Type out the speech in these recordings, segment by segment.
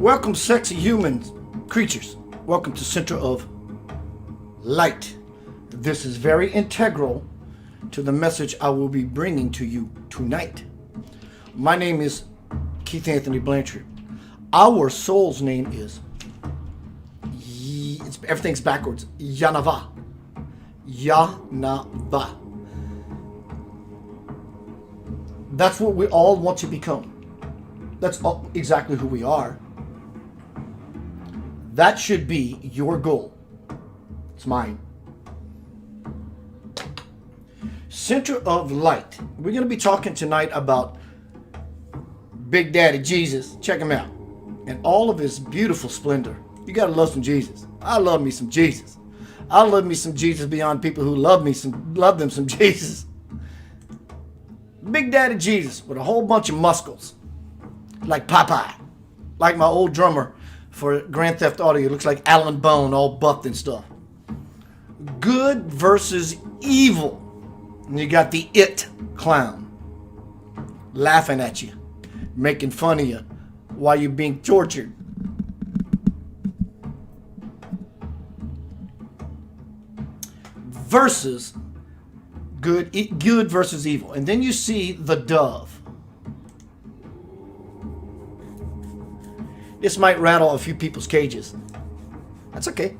Welcome, sexy human creatures. Welcome to Center of Light. This is very integral to the message I will be bringing to you tonight. My name is Keith Anthony Blanchard. Our soul's name is, everything's backwards, Yanava. Yanava. That's what we all want to become. That's exactly who we are. That should be your goal. It's mine. Center of Light. We're going to be talking tonight about Big Daddy Jesus. Check him out. And all of his beautiful splendor. You got to love some Jesus. I love me some Jesus. I love me some Jesus beyond people who love them some Jesus. Big Daddy Jesus with a whole bunch of muscles. Like Popeye. Like my old drummer for Grand Theft Auto. He looks like Alan Bone, all buffed and stuff. Good versus evil. And you got the It clown laughing at you, making fun of you while you're being tortured. Versus good versus evil. And then you see the dove. This might rattle a few people's cages. That's okay.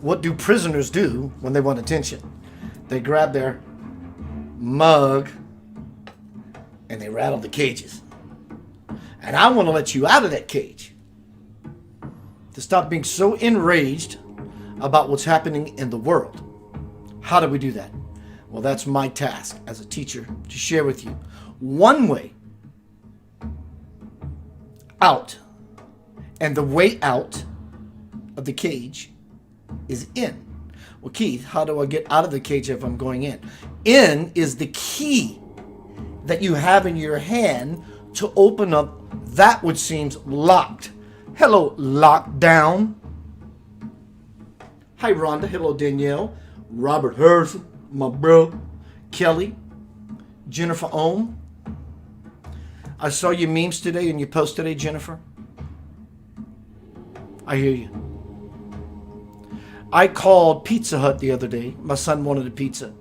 What do prisoners do when they want attention? They grab their mug and they rattle the cages. And I want to let you out of that cage. To stop being so enraged about what's happening in the world. How do we do that? Well, that's my task as a teacher to share with you. One way out, and the way out of the cage is in. Well, Keith, how do I get out of the cage if I'm going in? In is the key that you have in your hand to open up that which seems locked. Hello, lockdown. Hi, Rhonda. Hello, Danielle. Robert Harrison, my bro. Kelly. Jennifer Ohm. I saw your memes today and your post today, Jennifer. I hear you. I called Pizza Hut the other day. My son wanted a pizza.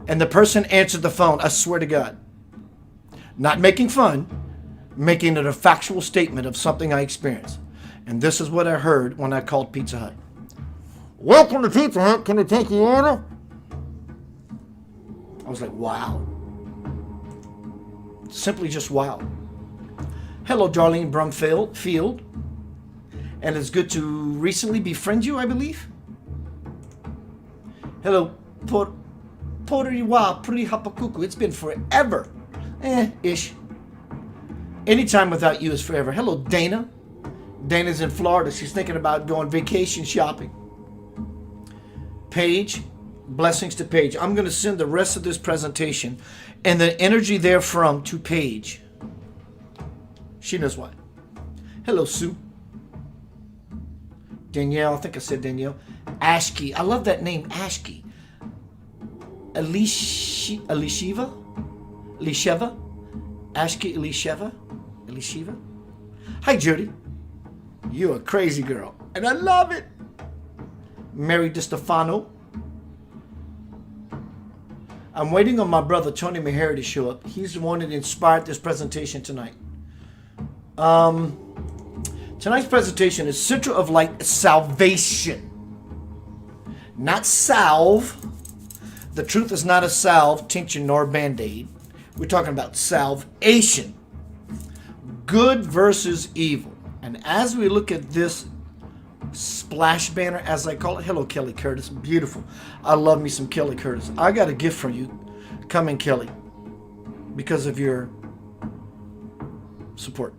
And the person answered the phone. I swear to God. Not making fun. Making it a factual statement of something I experienced. And this is what I heard when I called Pizza Hut. Welcome to Pizza Hut. Can I take your order? I was like, wow. Simply just wow. Hello, Darlene Brumfield. And it's good to recently befriend you, I believe. Hello, Poriwa Pri Hapakuku. It's been forever. Ish. Anytime without you is forever. Hello, Dana. Dana's in Florida. She's thinking about going vacation shopping. Paige. Blessings to Paige. I'm going to send the rest of this presentation and the energy therefrom to Paige. She knows why. Hello, Sue. Danielle. I think I said Danielle. Ashki. I love that name, Ashki. Elisheva? Ashki Elisheva? Hi, Judy. You're a crazy girl. And I love it. Mary DiStefano. I'm waiting on my brother Tony Meharry to show up. He's the one that inspired this presentation tonight. Tonight's presentation is Center of Light Salvation. Not salve. The truth is not a salve, tincture, nor band-aid. We're talking about salvation. Good versus evil. And as we look at this splash banner, as I call it. Hello, Kelly Curtis. Beautiful. I love me some Kelly Curtis. I got a gift for you. Come in, Kelly. Because of your support.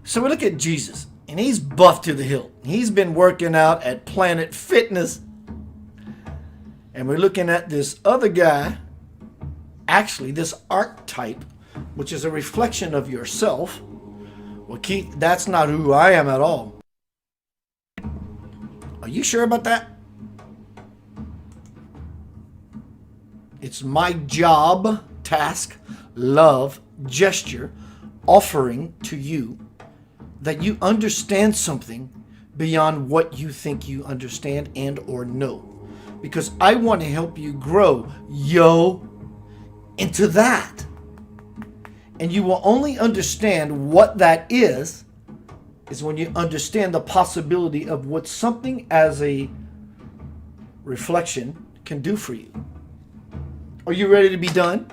So we look at Jesus. And he's buffed to the hilt. He's been working out at Planet Fitness. And we're looking at this other guy. Actually, this archetype, which is a reflection of yourself. Well, Keith, that's not who I am at all. Are you sure about that? It's my job, task, love, gesture offering to you that you understand something beyond what you think you understand and or know. Because I want to help you grow, into that. And you will only understand what that is when you understand the possibility of what something as a reflection can do for you. Are you ready to be done?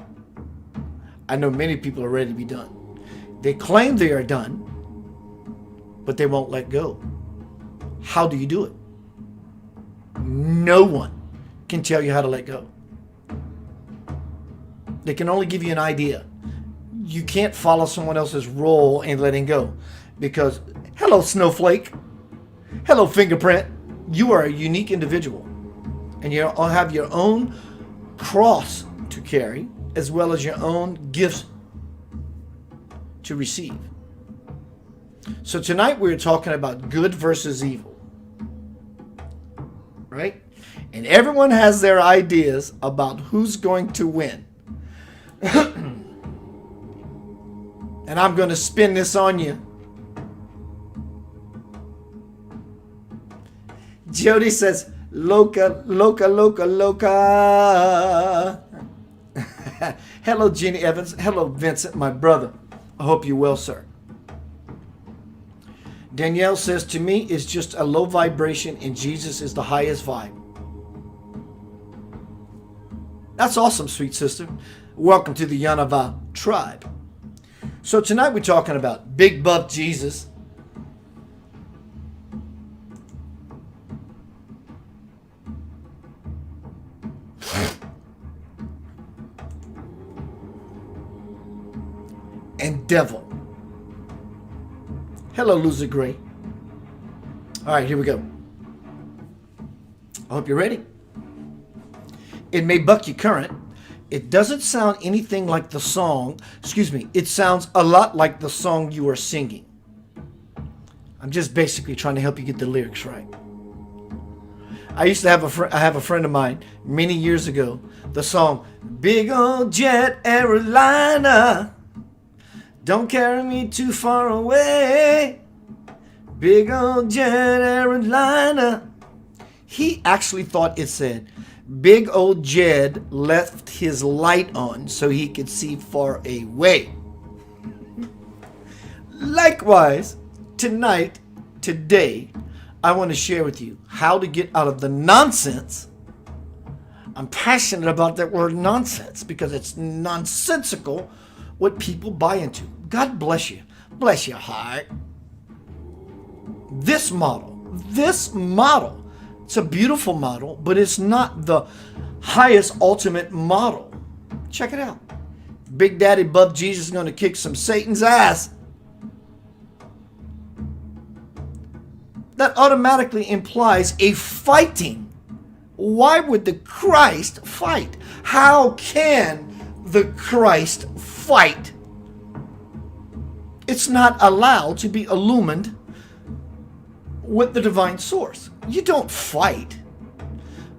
I know many people are ready to be done. They claim they are done, but they won't let go. How do you do it? No one can tell you how to let go. They can only give you an idea. You can't follow someone else's role in letting go, because hello snowflake, hello fingerprint, you are a unique individual, and you all have your own cross to carry as well as your own gifts to receive. So tonight we're talking about good versus evil, right? And everyone has their ideas about who's going to win. And I'm going to spin this on you. Jody says, Loca, Loca, Loca, Loca. Hello, Jeannie Evans. Hello, Vincent, my brother. I hope you're well, sir. Danielle says, to me, it's just a low vibration and Jesus is the highest vibe. That's awesome, sweet sister. Welcome to the Yanava tribe. So tonight we're talking about Big Buff Jesus. And devil. Hello, Loser Gray. All right, here we go. I hope you're ready. It may buck your current. It doesn't sound anything like the song. It sounds a lot like the song you are singing. I'm just basically trying to help you get the lyrics right. I used to have a friend of mine many years ago. The song, Big Old Jet Airliner, don't carry me too far away. Big Old Jet Airliner. He actually thought it said, Big Old Jed left his light on so he could see far away. Likewise, today, I want to share with you how to get out of the nonsense. I'm passionate about that word nonsense because it's nonsensical what people buy into. God bless you. Bless your heart. This model, it's a beautiful model, but it's not the highest ultimate model. Check it out. Big Daddy Buff Jesus is going to kick some Satan's ass. That automatically implies a fighting. Why would the Christ fight? How can the Christ fight? It's not allowed to be illumined with the divine source. You don't fight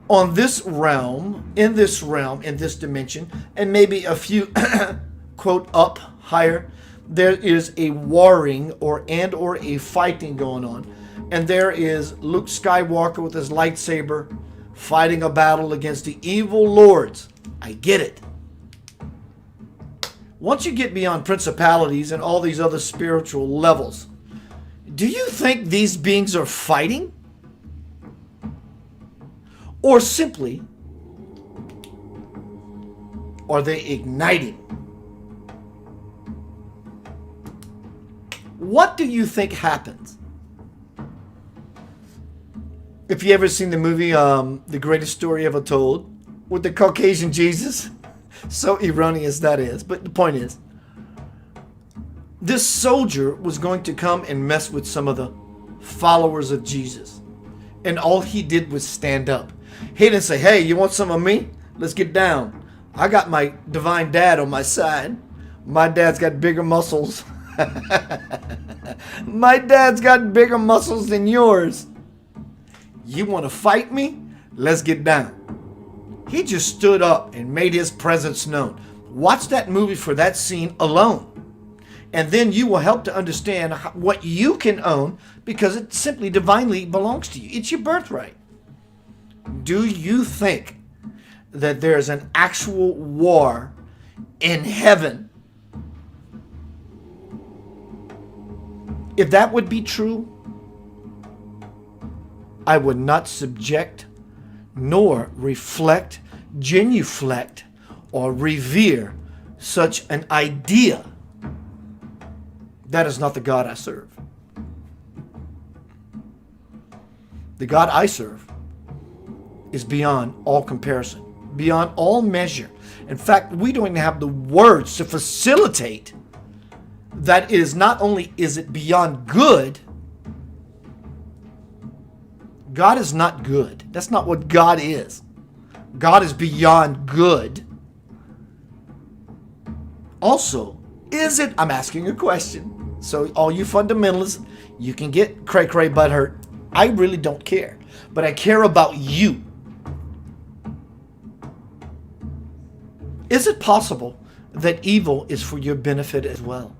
on this realm, in this dimension, and maybe a few, quote, up higher. There is a warring or a fighting going on. And there is Luke Skywalker with his lightsaber fighting a battle against the evil lords. I get it. Once you get beyond principalities and all these other spiritual levels, do you think these beings are fighting? Or simply, are they igniting? What do you think happens? If you ever seen the movie, The Greatest Story Ever Told, with the Caucasian Jesus, so erroneous that is, but the point is, this soldier was going to come and mess with some of the followers of Jesus. And all he did was stand up. He didn't say, hey, you want some of me? Let's get down. I got my divine dad on my side. My dad's got bigger muscles. My dad's got bigger muscles than yours. You want to fight me? Let's get down. He just stood up and made his presence known. Watch that movie for that scene alone. And then you will help to understand what you can own, because it simply divinely belongs to you. It's your birthright. Do you think that there's an actual war in heaven? If that would be true, I would not subject, nor reflect, genuflect, or revere such an idea. That is not the God I serve. The God I serve is beyond all comparison, beyond all measure. In fact, we don't even have the words to facilitate that. Is not only is it beyond good, God is not good. That's not what God is. God is beyond good. Also, is it? I'm asking a question. So all you fundamentalists, you can get cray-cray butt hurt. I really don't care. But I care about you. Is it possible that evil is for your benefit as well?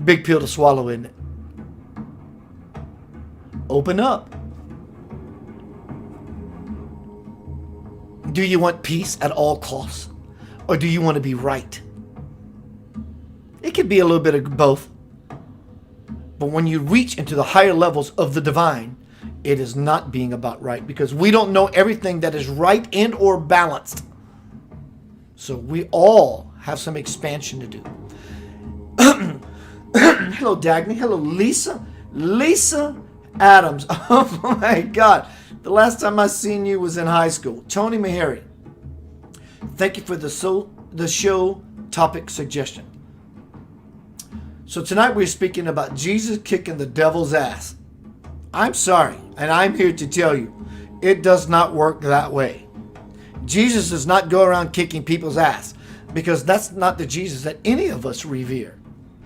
Big pill to swallow, isn't it? Open up. Do you want peace at all costs? Or do you want to be right? It could be a little bit of both. But when you reach into the higher levels of the divine, it is not being about right, because we don't know everything that is right and or balanced. So we all have some expansion to do. Hello, Dagny. Hello, Lisa. Lisa Adams. Oh my God. The last time I seen you was in high school. Tony Meharry. Thank you for the show topic suggestion. So tonight we're speaking about Jesus kicking the devil's ass. I'm sorry, and I'm here to tell you, it does not work that way. Jesus does not go around kicking people's ass, because that's not the Jesus that any of us revere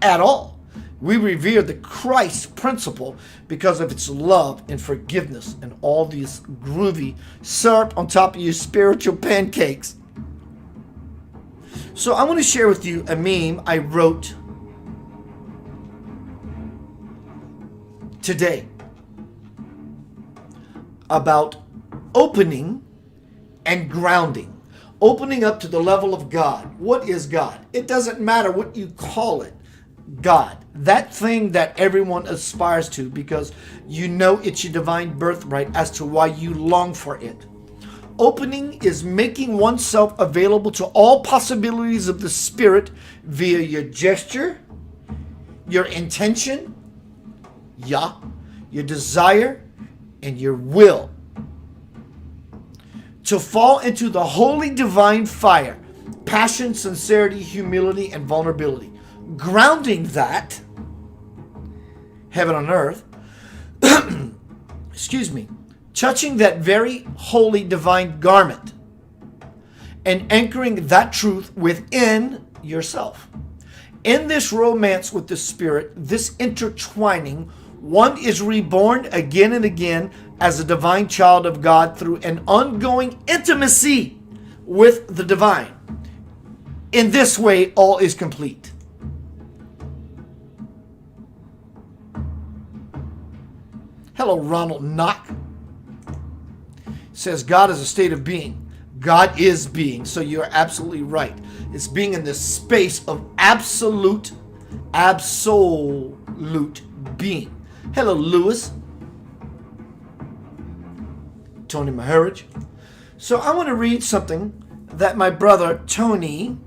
at all. We revere the Christ principle because of its love and forgiveness and all these groovy syrup on top of your spiritual pancakes. So I want to share with you a meme I wrote today about opening and grounding. Opening up to the level of God. What is God? It doesn't matter what you call it. God. That thing that everyone aspires to, because you know it's your divine birthright as to why you long for it. Opening is making oneself available to all possibilities of the Spirit via your gesture, your intention, your desire, and your will. To fall into the holy divine fire, passion, sincerity, humility, and vulnerability. Grounding that, heaven on earth, excuse me, touching that very holy divine garment and anchoring that truth within yourself. In this romance with the Spirit, this intertwining, one is reborn again and again as a divine child of God through an ongoing intimacy with the divine. In this way, all is complete. Hello, Ronald Knock. Says God is a state of being. God is being. So you're absolutely right. It's being in this space of absolute being. Hello, Lewis. Tony Maharaj. So I want to read something that my brother Tony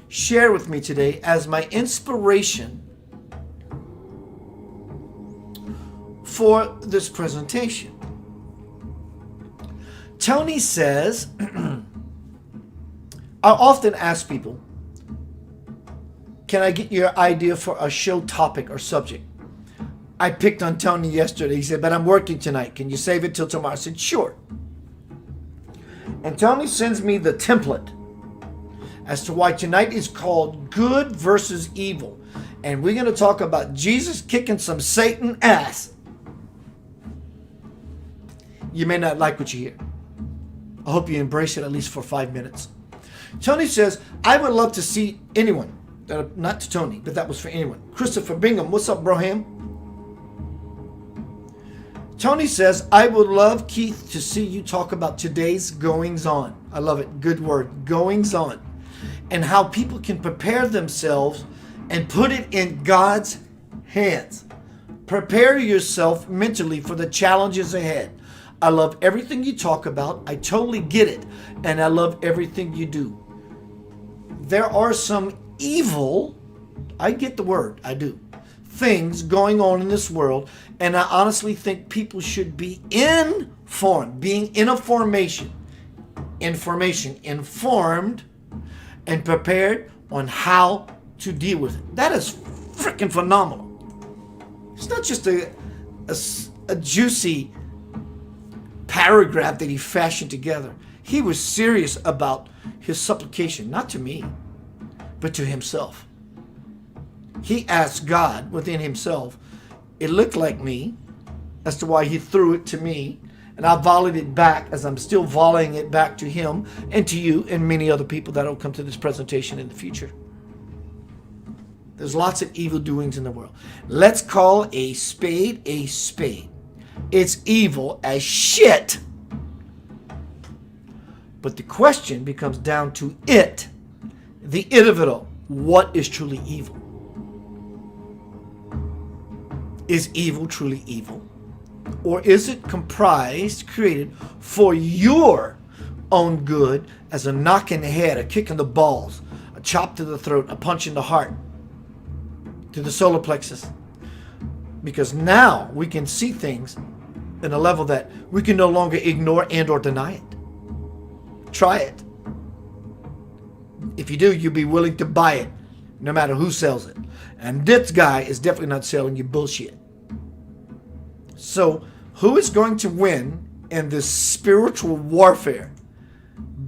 shared with me today as my inspiration for this presentation. Tony says, I often ask people, can I get your idea for a show topic or subject? I picked on Tony yesterday. He said, but I'm working tonight. Can you save it till tomorrow? I said, sure. And Tony sends me the template as to why tonight is called Good versus Evil. And we're going to talk about Jesus kicking some Satan ass. You may not like what you hear. I hope you embrace it at least for 5 minutes. Tony says, I would love to see anyone, not to Tony, but that was for anyone. Christopher Bingham, what's up, Broham? Tony says, I would love, Keith, to see you talk about today's goings on. I love it. Good word. Goings on. And how people can prepare themselves and put it in God's hands. Prepare yourself mentally for the challenges ahead. I love everything you talk about. I totally get it. And I love everything you do. There are some evil, I get the word, I do, things going on in this world. And I honestly think people should be informed, being in a informed and prepared on how to deal with it. That is freaking phenomenal. It's not just a juicy paragraph that he fashioned together. He was serious about his supplication, not to me, but to himself. He asked God within himself. It looked like me as to why he threw it to me, and I volleyed it back as I'm still volleying it back to him and to you and many other people that will come to this presentation in the future. There's lots of evil doings in the world. Let's call a spade a spade. It's evil as shit. But the question becomes down to it. The it of it all. What is truly evil? Is evil truly evil? Or is it comprised, created for your own good as a knock in the head, a kick in the balls, a chop to the throat, a punch in the heart, to the solar plexus? Because now we can see things in a level that we can no longer ignore and or deny it. Try it. If you do, you'll be willing to buy it no matter who sells it. And this guy is definitely not selling you bullshit. So, who is going to win in this spiritual warfare?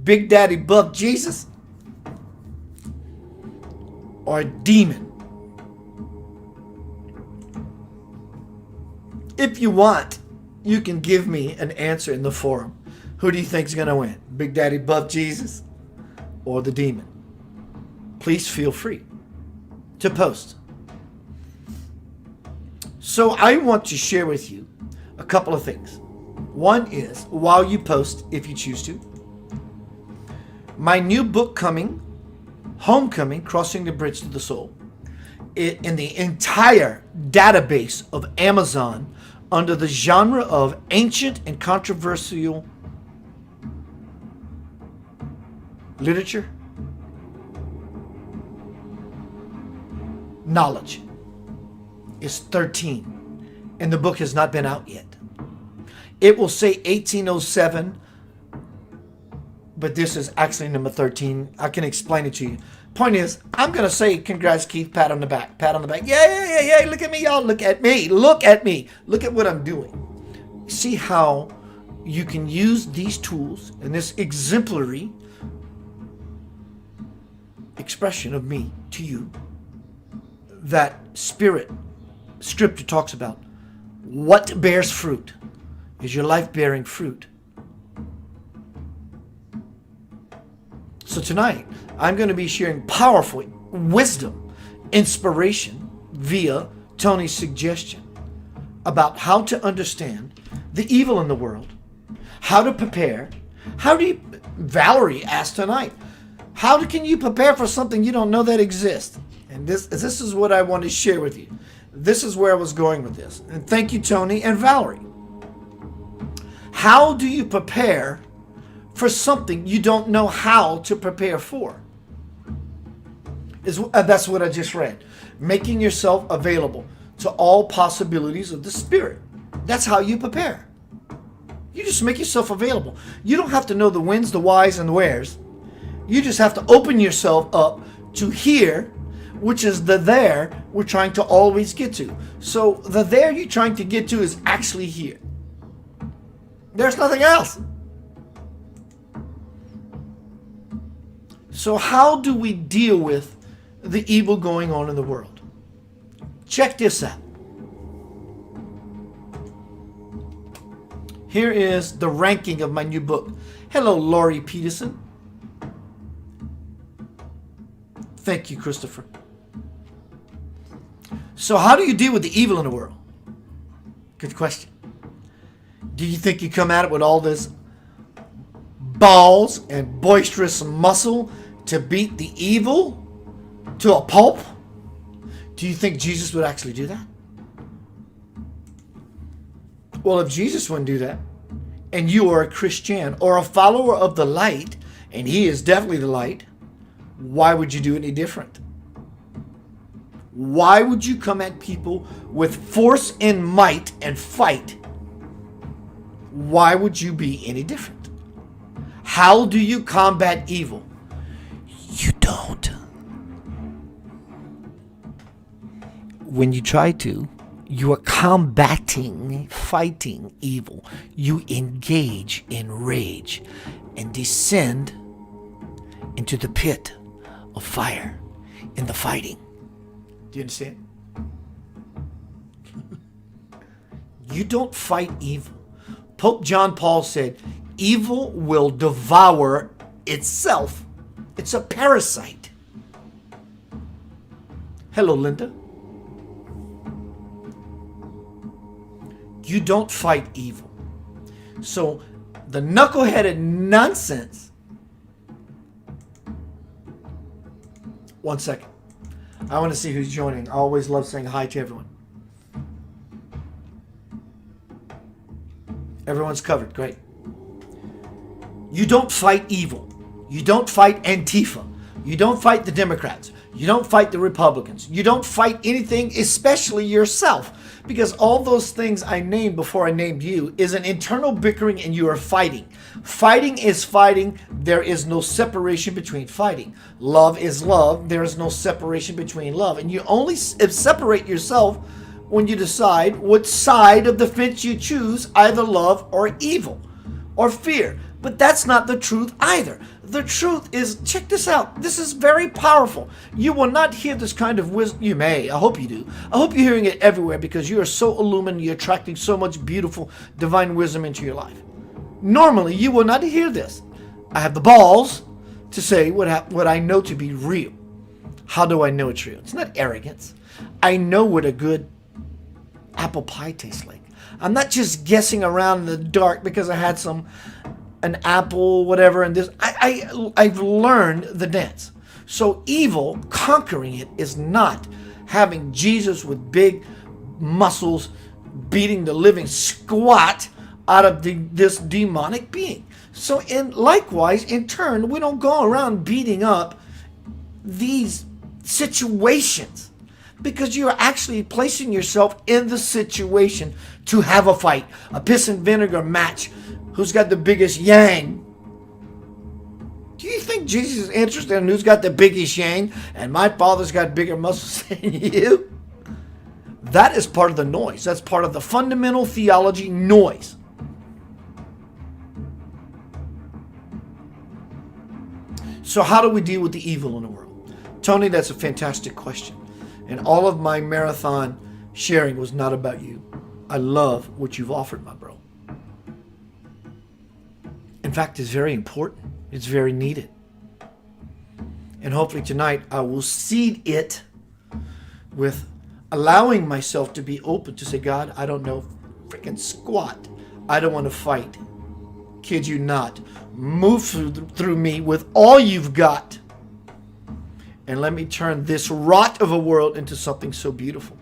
Big Daddy Buff Jesus or a demon? If you want, you can give me an answer in the forum. Who do you think is going to win? Big Daddy Buff Jesus or the demon? Please feel free to post. So I want to share with you a couple of things. One is, while you post, if you choose to, my new book coming, Homecoming, Crossing the Bridge to the Soul, in the entire database of Amazon under the genre of ancient and controversial literature, knowledge is 13, and the book has not been out yet. It will say 1807, but this is actually number 13. I can explain it to you. Point is, I'm going to say, congrats, Keith, pat on the back, pat on the back. Yeah, look at me, y'all, look at me, look at me, look at what I'm doing. See how you can use these tools and this exemplary expression of me to you, that scripture talks about. What bears fruit? Is your life bearing fruit? So tonight, I'm going to be sharing powerful wisdom, inspiration via Tony's suggestion about how to understand the evil in the world, how to prepare. Valerie asked tonight, how can you prepare for something you don't know that exists? And this is what I want to share with you. This is where I was going with this. And thank you, Tony and Valerie. How do you prepare for something you don't know how to prepare for? That's what I just read. Making yourself available to all possibilities of the Spirit. That's how you prepare. You just make yourself available. You don't have to know the whens, the whys, and the wheres. You just have to open yourself up to hear, which is the there we're trying to always get to. So the there you're trying to get to is actually here. There's nothing else. So how do we deal with the evil going on in the world? Check this out. Here is the ranking of my new book. Hello, Laurie Peterson. Thank you, Christopher. So how do you deal with the evil in the world? Good question. Do you think you come at it with all this balls and boisterous muscle to beat the evil to a pulp? Do you think Jesus would actually do that? Well, if Jesus wouldn't do that, and you are a Christian or a follower of the light, and he is definitely the light, why would you do any different? Why would you come at people with force and might and fight? Why would you be any different? How do you combat evil? You don't. When you try to, you are combating, fighting evil. You engage in rage and descend into the pit of fire in the fighting. Do you understand? You don't fight evil. Pope John Paul said, evil will devour itself. It's a parasite. Hello, Linda. You don't fight evil. So the knuckleheaded nonsense. One second. I want to see who's joining. I always love saying hi to everyone. Everyone's covered. Great. You don't fight evil. You don't fight Antifa. You don't fight the Democrats. You don't fight the Republicans. You don't fight anything, especially yourself. Because all those things I named before I named you is an internal bickering and you are fighting. Fighting is fighting. There is no separation between fighting. Love is love. There is no separation between love. And you only separate yourself when you decide what side of the fence you choose, either love or evil or fear. But that's not the truth either. The truth is, check this out. This is very powerful. You will not hear this kind of wisdom. You may. I hope you do. I hope you're hearing it everywhere because you are so illumined. You're attracting so much beautiful divine wisdom into your life. Normally, you will not hear this. I have the balls to say what I know to be real. How do I know it's real? It's not arrogance. I know what a good apple pie tastes like. I'm not just guessing around in the dark because I had an apple, whatever, and this. I've learned the dance. So evil, conquering it, is not having Jesus with big muscles beating the living squat out of this demonic being. So likewise, in turn, we don't go around beating up these situations because you're actually placing yourself in the situation to have a fight, a piss and vinegar match. Who's got the biggest yang? Do you think Jesus is interested in who's got the biggest yang? And my father's got bigger muscles than you? That is part of the noise. That's part of the fundamental theology noise. So how do we deal with the evil in the world? Tony, that's a fantastic question. And all of my marathon sharing was not about you. I love what you've offered, my bro. In fact, it's very important. It's very needed. And hopefully tonight I will seed it with allowing myself to be open to say, God, I don't know freaking squat. I don't want to fight. Kid you not. Move through me with all you've got. And let me turn this rot of a world into something so beautiful.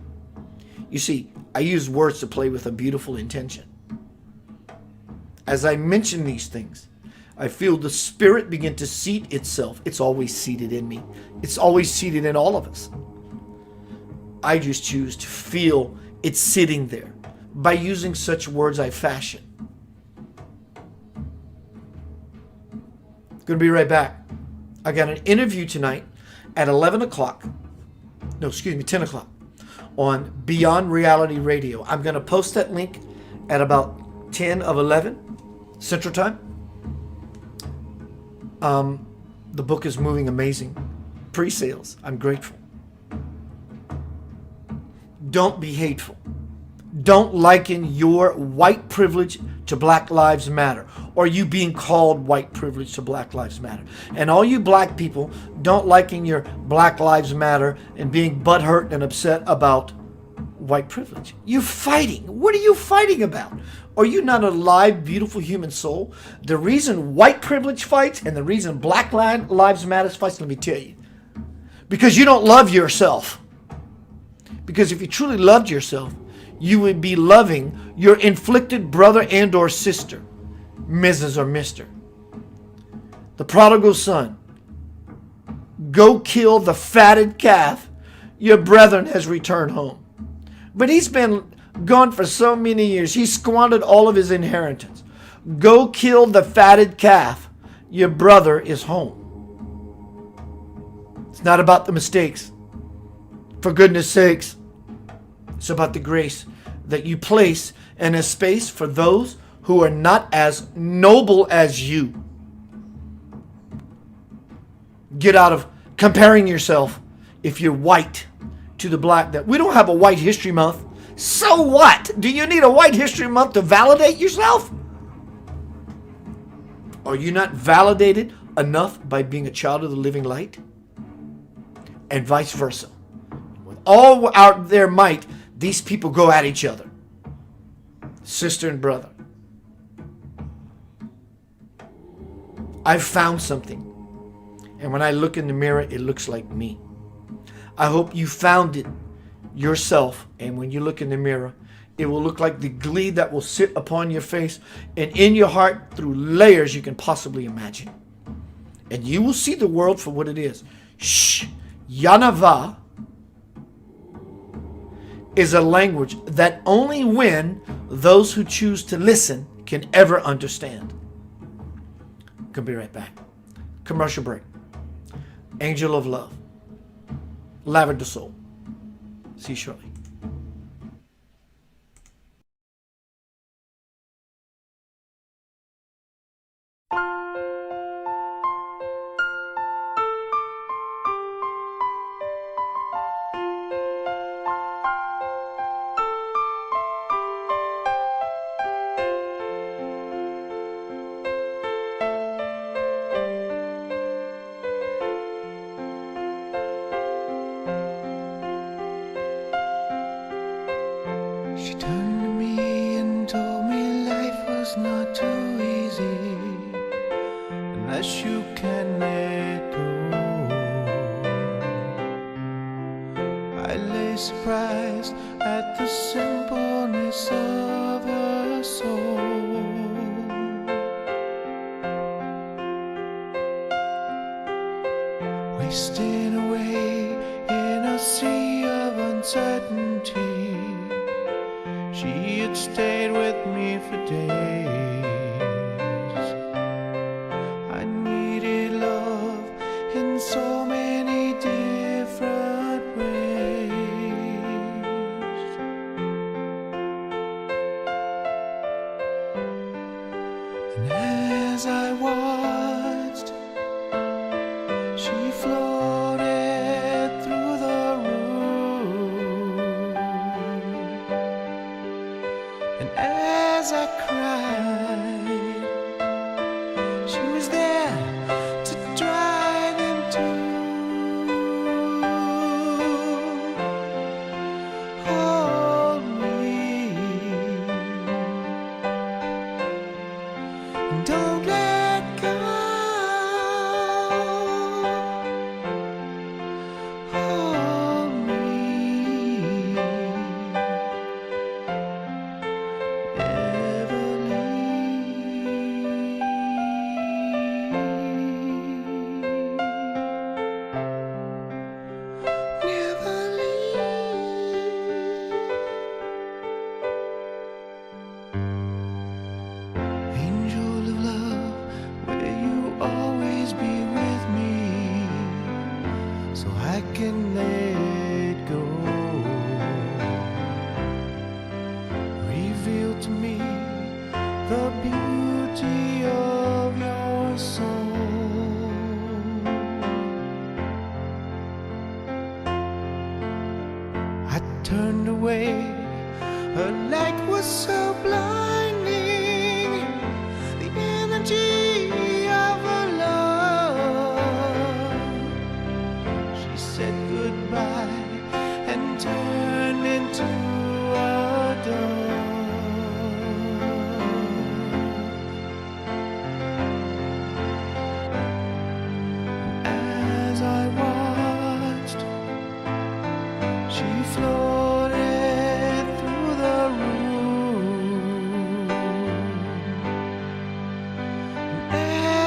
You see, I use words to play with a beautiful intention. As I mention these things, I feel the Spirit begin to seat itself. It's always seated in me. It's always seated in all of us. I just choose to feel it sitting there by using such words I fashion. Going to be right back. I got an interview tonight at 10 o'clock on Beyond Reality Radio. I'm going to post that link at about 10 of 11 Central Time. The book is moving amazing. Pre-sales. I'm grateful. Don't be hateful. don't liken your white privilege to Black Lives Matter, or you being called white privilege to Black Lives Matter. And all you black people, don't liken your Black Lives Matter and being butthurt and upset about white privilege. You're fighting. What are you fighting about? Are you not a live, beautiful human soul? The reason white privilege fights and the reason Black Lives Matter fights, let me tell you, because you don't love yourself. Because if you truly loved yourself, you would be loving your inflicted brother and or sister, Mrs. or Mr. The prodigal son. Go kill the fatted calf. Your brethren has returned home. But he's been gone for so many years. He squandered all of his inheritance. Go kill the fatted calf. Your brother is home. It's not about the mistakes. For goodness sakes, it's about the grace that you place in a space for those who are not as noble as you. Get out of comparing yourself if you're white to the black. That we don't have a White History Month. So what? Do you need a White History Month to validate yourself? Are you not validated enough by being a child of the living light? And vice versa. With all out their might, these people go at each other. Sister and brother. I've found something. And when I look in the mirror, it looks like me. I hope you found it yourself. And when you look in the mirror, it will look like the glee that will sit upon your face and in your heart through layers you can possibly imagine. And you will see the world for what it is. Shh. Yanava is a language that only when those who choose to listen can ever understand. Gonna be right back. Commercial break. Angel of Love. Lavender Soul. See you shortly. She turned to me and told me life was not too easy unless you can let go. I lay surprised at the simpleness of her soul. Wasting away in a sea of uncertainty. She had stayed with me for days. I needed love in so many different ways. And as I watched, she floated through the room. And as I cried, she was there to dry them too. Hold me and don't let go. Hold me. Never leave. Never leave. Angel of love,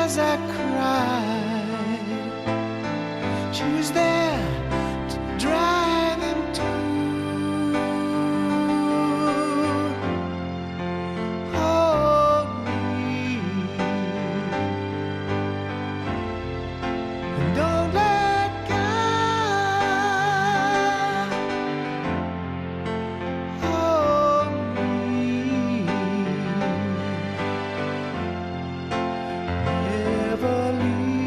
as I cried. She was there to dry them too. Hold me and don't let go. Hold me, never leave.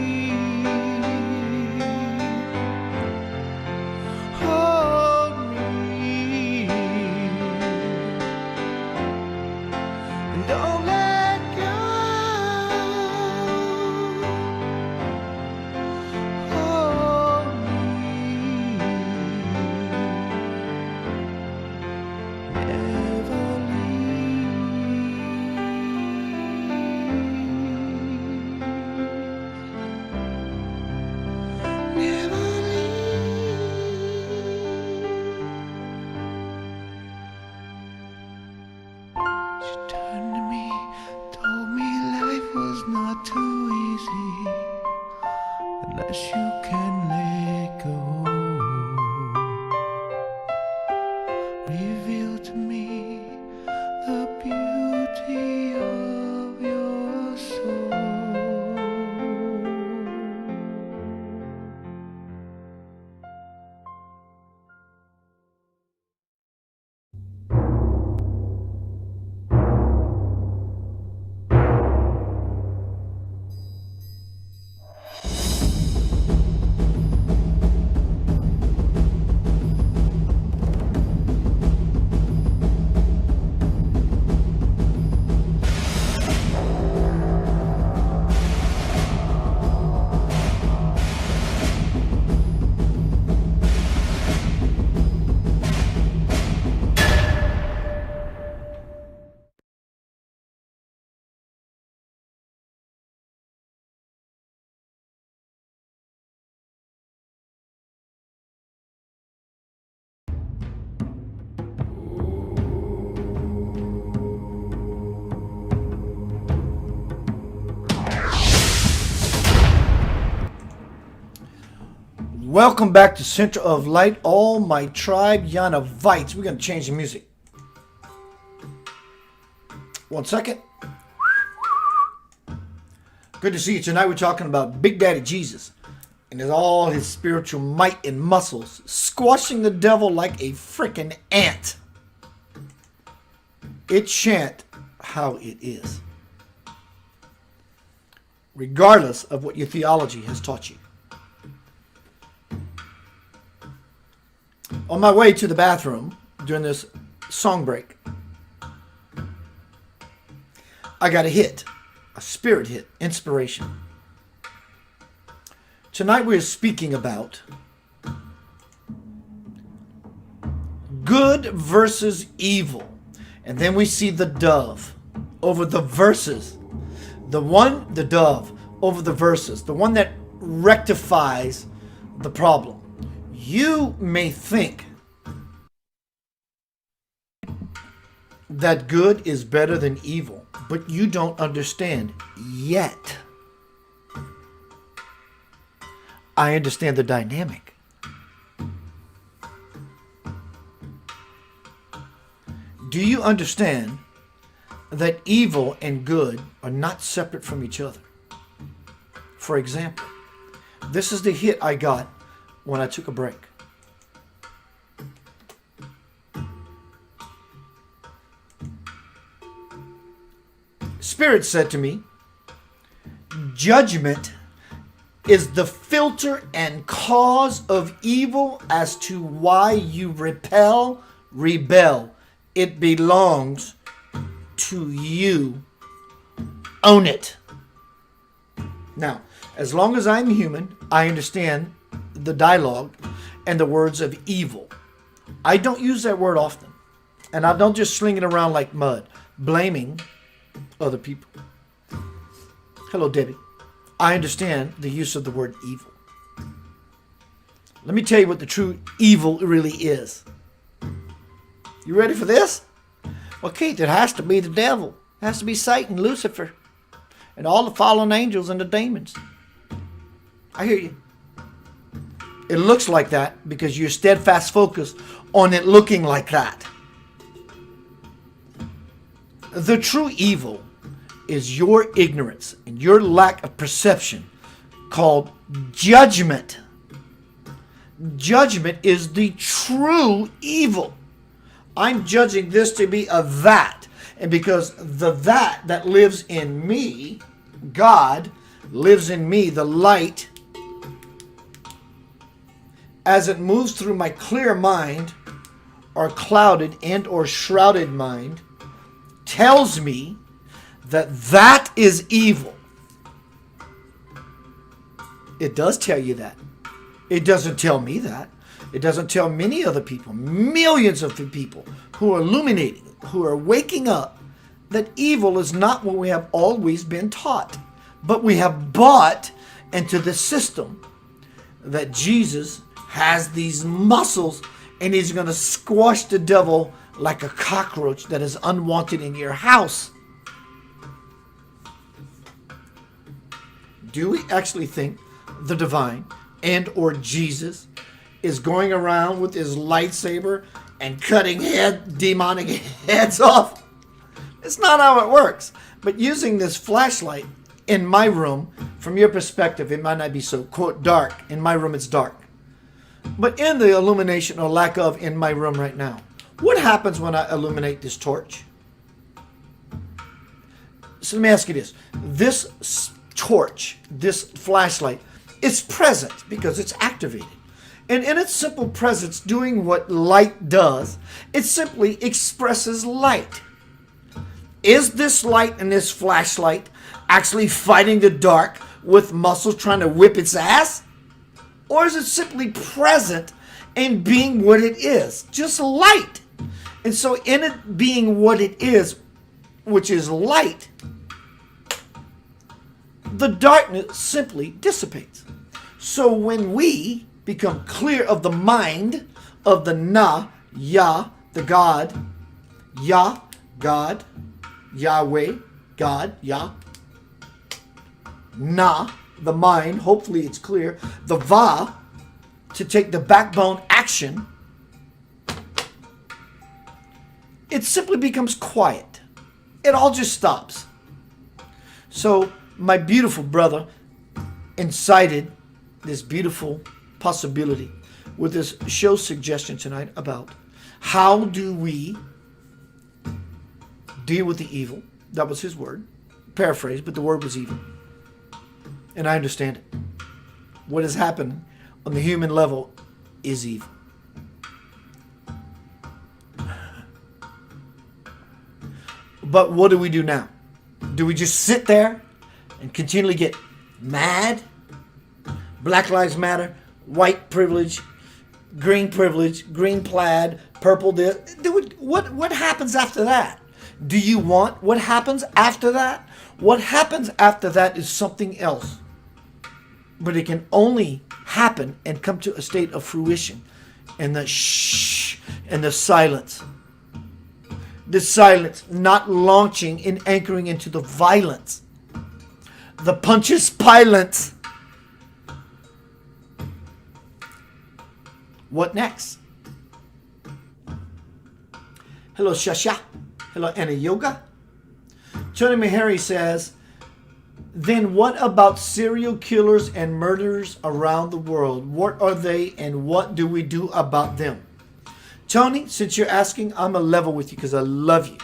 Hold me and don't let go. Hold me, never leave. Never leave. She turned to me, told me life was not too easy unless you can let go. Reveal to me the beauty of your soul. Welcome back to Center of Light, all my tribe Yanavites. We're going to change the music. 1 second. Good to see you tonight. We're talking about Big Daddy Jesus and all his spiritual might and muscles, squashing the devil like a freaking ant. It shan't how it is, regardless of what your theology has taught you. On my way to the bathroom during this song break, I got a hit, a spirit hit, inspiration. Tonight we're speaking about good versus evil. And then we see the dove over the verses. The dove over the verses. The one that rectifies the problem. You may think that good is better than evil, but you don't understand yet. I understand the dynamic. Do you understand that evil and good are not separate from each other? For example, this is the hit I got when I took a break. Spirit said to me, judgment is the filter and cause of evil as to why you rebel. It belongs to you. Own it. Now, as long as I'm human, I understand the dialogue and the words of evil. I don't use that word often. And I don't just sling it around like mud, blaming other people. Hello, Debbie. I understand the use of the word evil. Let me tell you what the true evil really is. You ready for this? Well, Keith, it has to be the devil. It has to be Satan, Lucifer. and all the fallen angels and the demons. I hear you. It looks like that because you're steadfast focused on it looking like that. The true evil is your ignorance and your lack of perception, called judgment. Judgment is the true evil. I'm judging this to be a that. And because the that lives in me, God lives in me, the light, as it moves through my clear mind, or clouded and or shrouded mind, tells me that is evil. It does tell you that. It doesn't tell me that. It doesn't tell many other people, millions of people who are illuminating, who are waking up, that evil is not what we have always been taught. But we have bought into the system that Jesus has these muscles and he's going to squash the devil like a cockroach that is unwanted in your house. Do we actually think the divine and or Jesus is going around with his lightsaber and cutting demonic heads off? It's not how it works. But using this flashlight in my room, from your perspective, it might not be so, quote, dark. In my room, it's dark. But in the illumination or lack of in my room right now, what happens when I illuminate this torch? So let me ask you this. This torch, this flashlight, is present because it's activated. And in its simple presence, doing what light does, it simply expresses light. Is this light and this flashlight actually fighting the dark with muscles trying to whip its ass? Or is it simply present and being what it is? Just light. And so in it being what it is, which is light, the darkness simply dissipates. So when we become clear of the mind of the Na, Yah, the God, Yah, God, Yahweh, God, Yah, Na, the mind, hopefully it's clear, the Va, to take the backbone action, it simply becomes quiet. It all just stops. So my beautiful brother incited this beautiful possibility with this show suggestion tonight about how do we deal with the evil. That was his word. Paraphrase, but the word was evil. And I understand it. What has happened on the human level is evil. But what do we do now? Do we just sit there and continually get mad? Black Lives Matter, white privilege, green plaid, purple this. What happens after that? Do you want what happens after that? What happens after that is something else. But it can only happen and come to a state of fruition in the shh and the silence. The silence, not launching and anchoring into the violence. The Pontius Pilate. What next? Hello, Shasha. Hello, Anna Yoga. Tony Meharry says, then what about serial killers and murderers around the world? What are they and what do we do about them? Tony, since you're asking, I'm a level with you because I love you.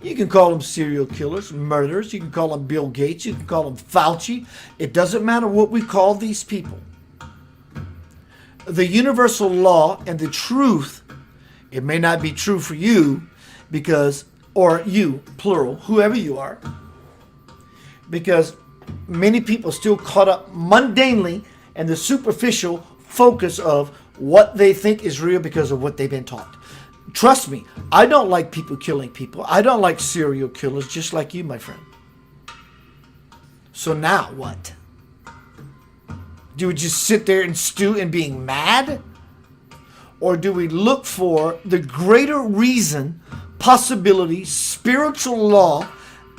You can call them serial killers, murderers. You can call them Bill Gates. You can call them Fauci. It doesn't matter what we call these people. The universal law and the truth, it may not be true for you because, or you, plural, whoever you are, because many people still caught up mundanely in the superficial focus of what they think is real because of what they've been taught. Trust me, I don't like people killing people. I don't like serial killers just like you, my friend. So now what? Do we just sit there and stew in being mad? Or do we look for the greater reason, possibility, spiritual law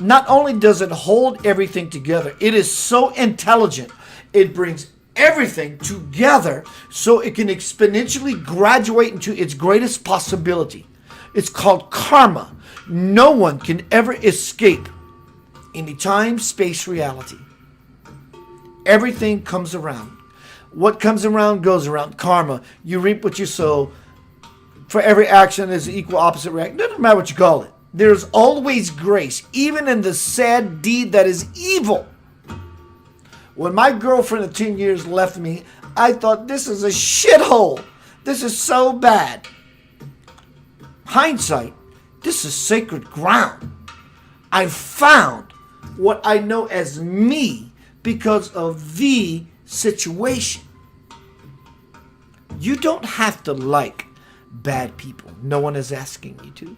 not only does it hold everything together, it is so intelligent. It brings everything together so it can exponentially graduate into its greatest possibility. It's called karma. No one can ever escape any time, space, reality. Everything comes around. What comes around goes around. Karma. You reap what you sow. For every action, there's an equal opposite reaction. Doesn't matter what you call it. There's always grace, even in the sad deed that is evil. When my girlfriend of 10 years left me, I thought, this is a shithole. This is so bad. Hindsight, this is sacred ground. I found what I know as me because of the situation. You don't have to like bad people. No one is asking you to.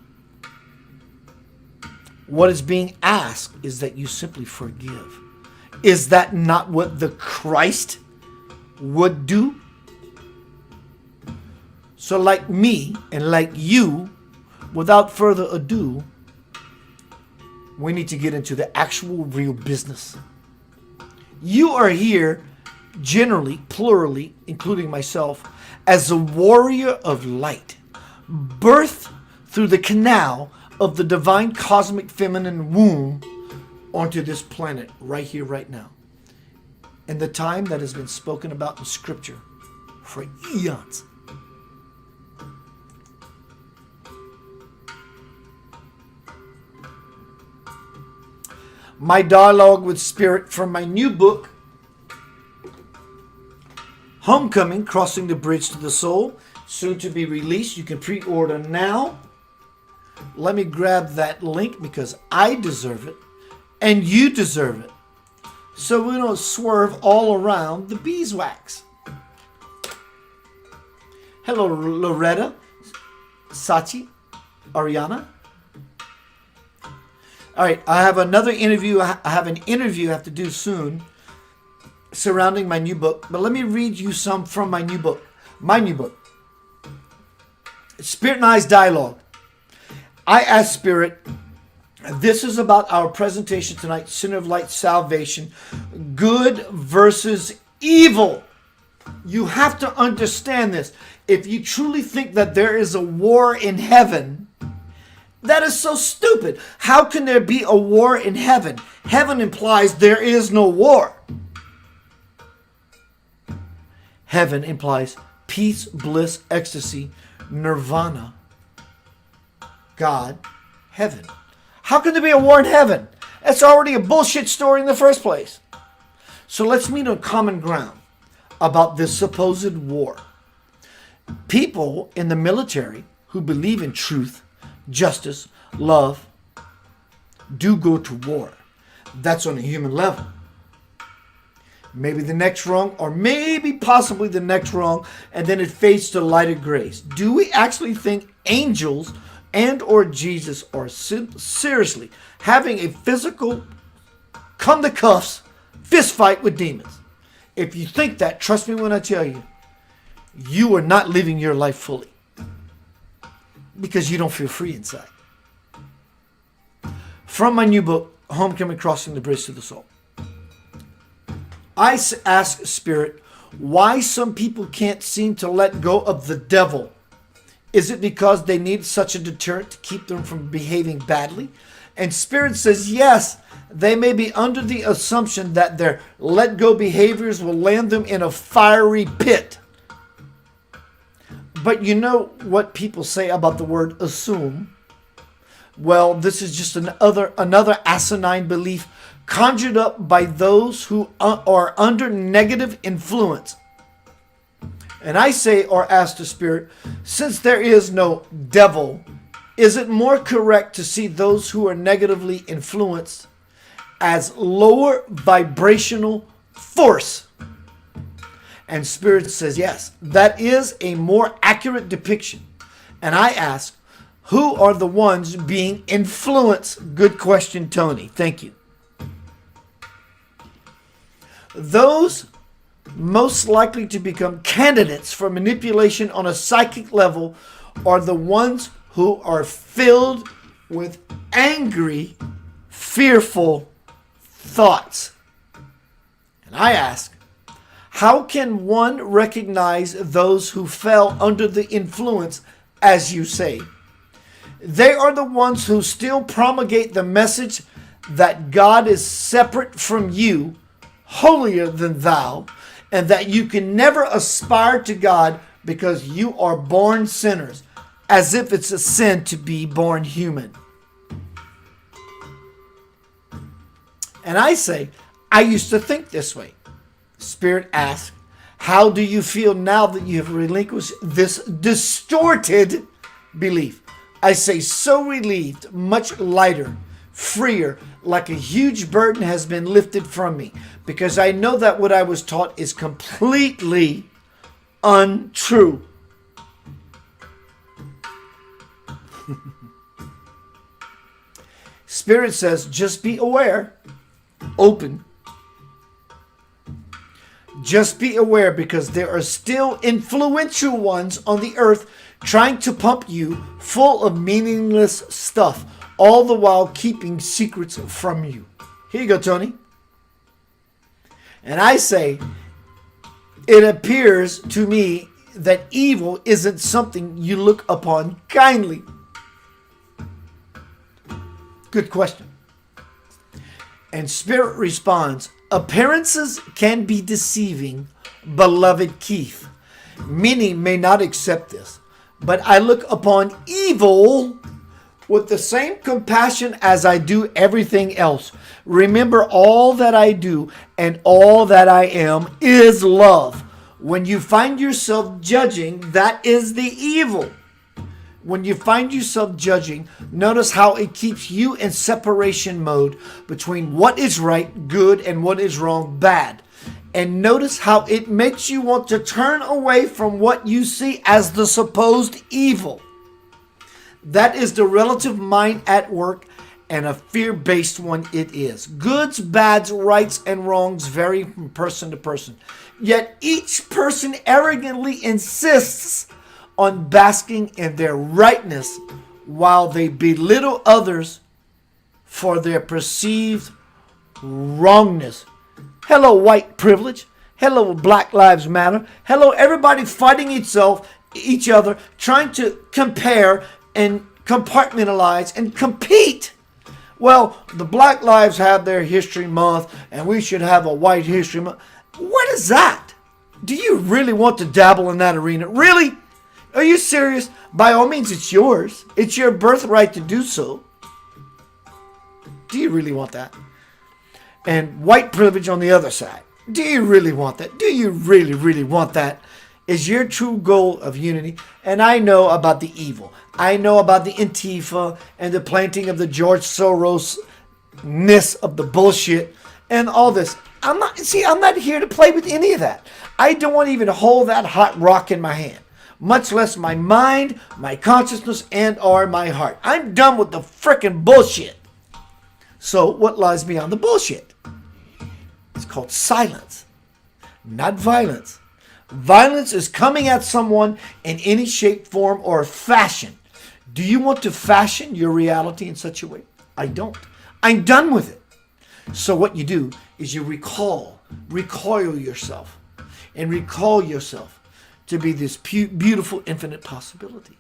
What is being asked is that you simply forgive. Is that not what the Christ would do? So like me and like you, without further ado, we need to get into the actual real business. You are here, generally, plurally, including myself, as a warrior of light, birthed through the canal of the divine cosmic feminine womb onto this planet right here, right now. In the time that has been spoken about in Scripture for eons. My dialogue with Spirit from my new book, Homecoming, Crossing the Bridge to the Soul, soon to be released. You can pre-order now. Let me grab that link because I deserve it and you deserve it. So we don't swerve all around the beeswax. Hello, Loretta, Sachi, Ariana. All right, I have another interview. I have an interview I have to do soon surrounding my new book. But let me read you some from my new book. My new book. Spirit and I's Dialogue. I asked Spirit, this is about our presentation tonight, Center of Light Salvation, good versus evil. You have to understand this. If you truly think that there is a war in heaven, that is so stupid. How can there be a war in heaven? Heaven implies there is no war. Heaven implies peace, bliss, ecstasy, nirvana, God, heaven. How can there be a war in heaven? That's already a bullshit story in the first place. So let's meet on common ground about this supposed war. People in the military who believe in truth, justice, love, do go to war. That's on a human level. Maybe the next rung, or maybe possibly the next rung, and then it fades to lighter grace. Do we actually think angels and or Jesus are seriously having a physical come to cuffs fist fight with demons? If you think that, trust me when I tell you, you are not living your life fully because you don't feel free inside. From my new book, Homecoming, Crossing the Bridge to the Soul, I ask Spirit why some people can't seem to let go of the devil. Is it because they need such a deterrent to keep them from behaving badly? And Spirit says, yes, they may be under the assumption that their let go behaviors will land them in a fiery pit. But you know what people say about the word assume? Well, this is just another asinine belief conjured up by those who are under negative influence. And I say, or ask the Spirit, since there is no devil, is it more correct to see those who are negatively influenced as lower vibrational force? And Spirit says, yes, that is a more accurate depiction. And I ask, who are the ones being influenced? Good question, Tony. Thank you. Those most likely to become candidates for manipulation on a psychic level are the ones who are filled with angry fearful thoughts. And I ask, how can one recognize those who fell under the influence, as you say? They are the ones who still promulgate the message that God is separate from you, holier than thou, and that you can never aspire to God because you are born sinners, as if it's a sin to be born human. And I say, I used to think this way. Spirit asks, how do you feel now that you have relinquished this distorted belief? I say, so relieved, much lighter, freer, like a huge burden has been lifted from me, because I know that what I was taught is completely untrue. Spirit says, just be aware, open. Just be aware, because there are still influential ones on the earth trying to pump you full of meaningless stuff, all the while keeping secrets from you. Here you go, Tony. And I say, it appears to me that evil isn't something you look upon kindly. Good question. And Spirit responds, appearances can be deceiving, beloved Keith. Many may not accept this, but I look upon evil with the same compassion as I do everything else. Remember, all that I do and all that I am is love. When you find yourself judging, that is the evil. When you find yourself judging, notice how it keeps you in separation mode between what is right, good, and what is wrong, bad. And notice how it makes you want to turn away from what you see as the supposed evil. That is the relative mind at work, and a fear-based one it is. Goods, bads, rights, and wrongs vary from person to person. Yet each person arrogantly insists on basking in their rightness while they belittle others for their perceived wrongness. Hello, white privilege. Hello, Black Lives Matter. Hello, everybody fighting each other, trying to compare and compartmentalize and compete. Well, the Black Lives have their History Month, and we should have a White History Month. What is that? Do you really want to dabble in that arena? Really? Are you serious? By all means, it's yours. It's your birthright to do so. Do you really want that? And white privilege on the other side. Do you really want that? Do you really, really want that? Is your true goal of unity? And I know about the evil. I know about the Antifa and the planting of the George Soros-ness of the bullshit and all this. I'm not here to play with any of that. I don't want to even hold that hot rock in my hand, much less my mind, my consciousness, and or my heart. I'm done with the frickin' bullshit. So what lies beyond the bullshit? It's called silence, not violence. Violence is coming at someone in any shape, form, or fashion. Do you want to fashion your reality in such a way? I don't. I'm done with it. So what you do is you recoil yourself, and recall yourself to be this beautiful, infinite possibility.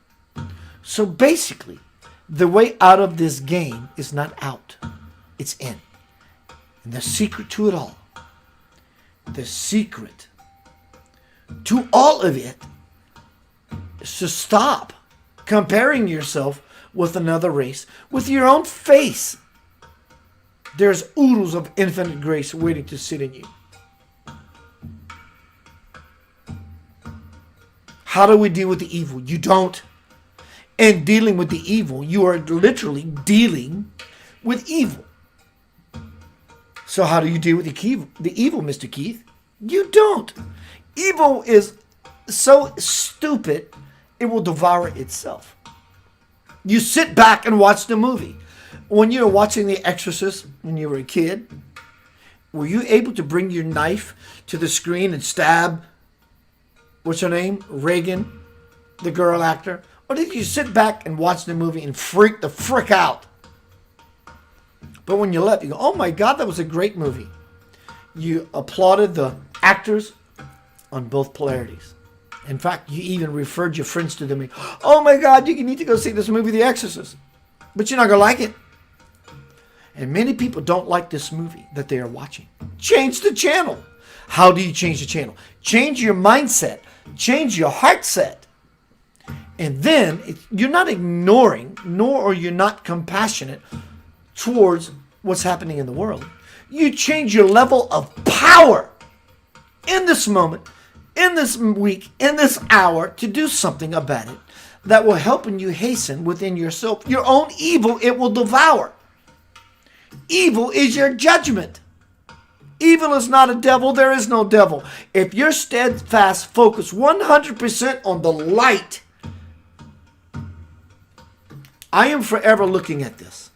So basically, the way out of this game is not out, it's in. And the secret to it all, the secret to all of it, is to stop comparing yourself with another race, with your own face. There's oodles of infinite grace waiting to sit in you. How do we deal with the evil? You don't. And dealing with the evil, you are literally dealing with evil. So how do you deal with the evil, Mr. Keith? You don't. Evil is so stupid, it will devour itself. You sit back and watch the movie. When you were watching The Exorcist when you were a kid, were you able to bring your knife to the screen and stab, what's her name? Reagan, the girl actor? Or did you sit back and watch the movie and freak the frick out? But when you left, you go, oh my God, that was a great movie. You applauded the actors on both polarities. In fact, you even referred your friends to them. Oh my God, you need to go see this movie, The Exorcist. But you're not going to like it. And many people don't like this movie that they are watching. Change the channel. How do you change the channel? Change your mindset. Change your heart set. And then you're not ignoring, nor are you not compassionate towards what's happening in the world. You change your level of power in this moment, in this week, in this hour to do something about it that will help you hasten within yourself. Your own evil, it will devour. Evil is your judgment. Evil is not a devil. There is no devil. If you're steadfast, focused 100% on the light, I am forever looking at this.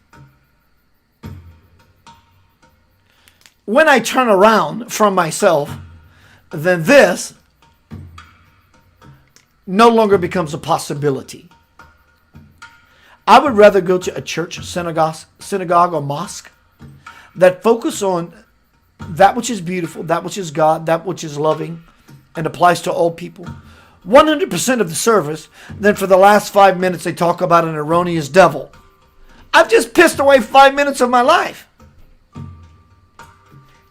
When I turn around from myself, then this no longer becomes a possibility. I would rather go to a church, synagogue or mosque that focus on that which is beautiful, that which is God, that which is loving, and applies to all people. 100% of the service, then for the last 5 minutes they talk about an erroneous devil. I've just pissed away 5 minutes of my life.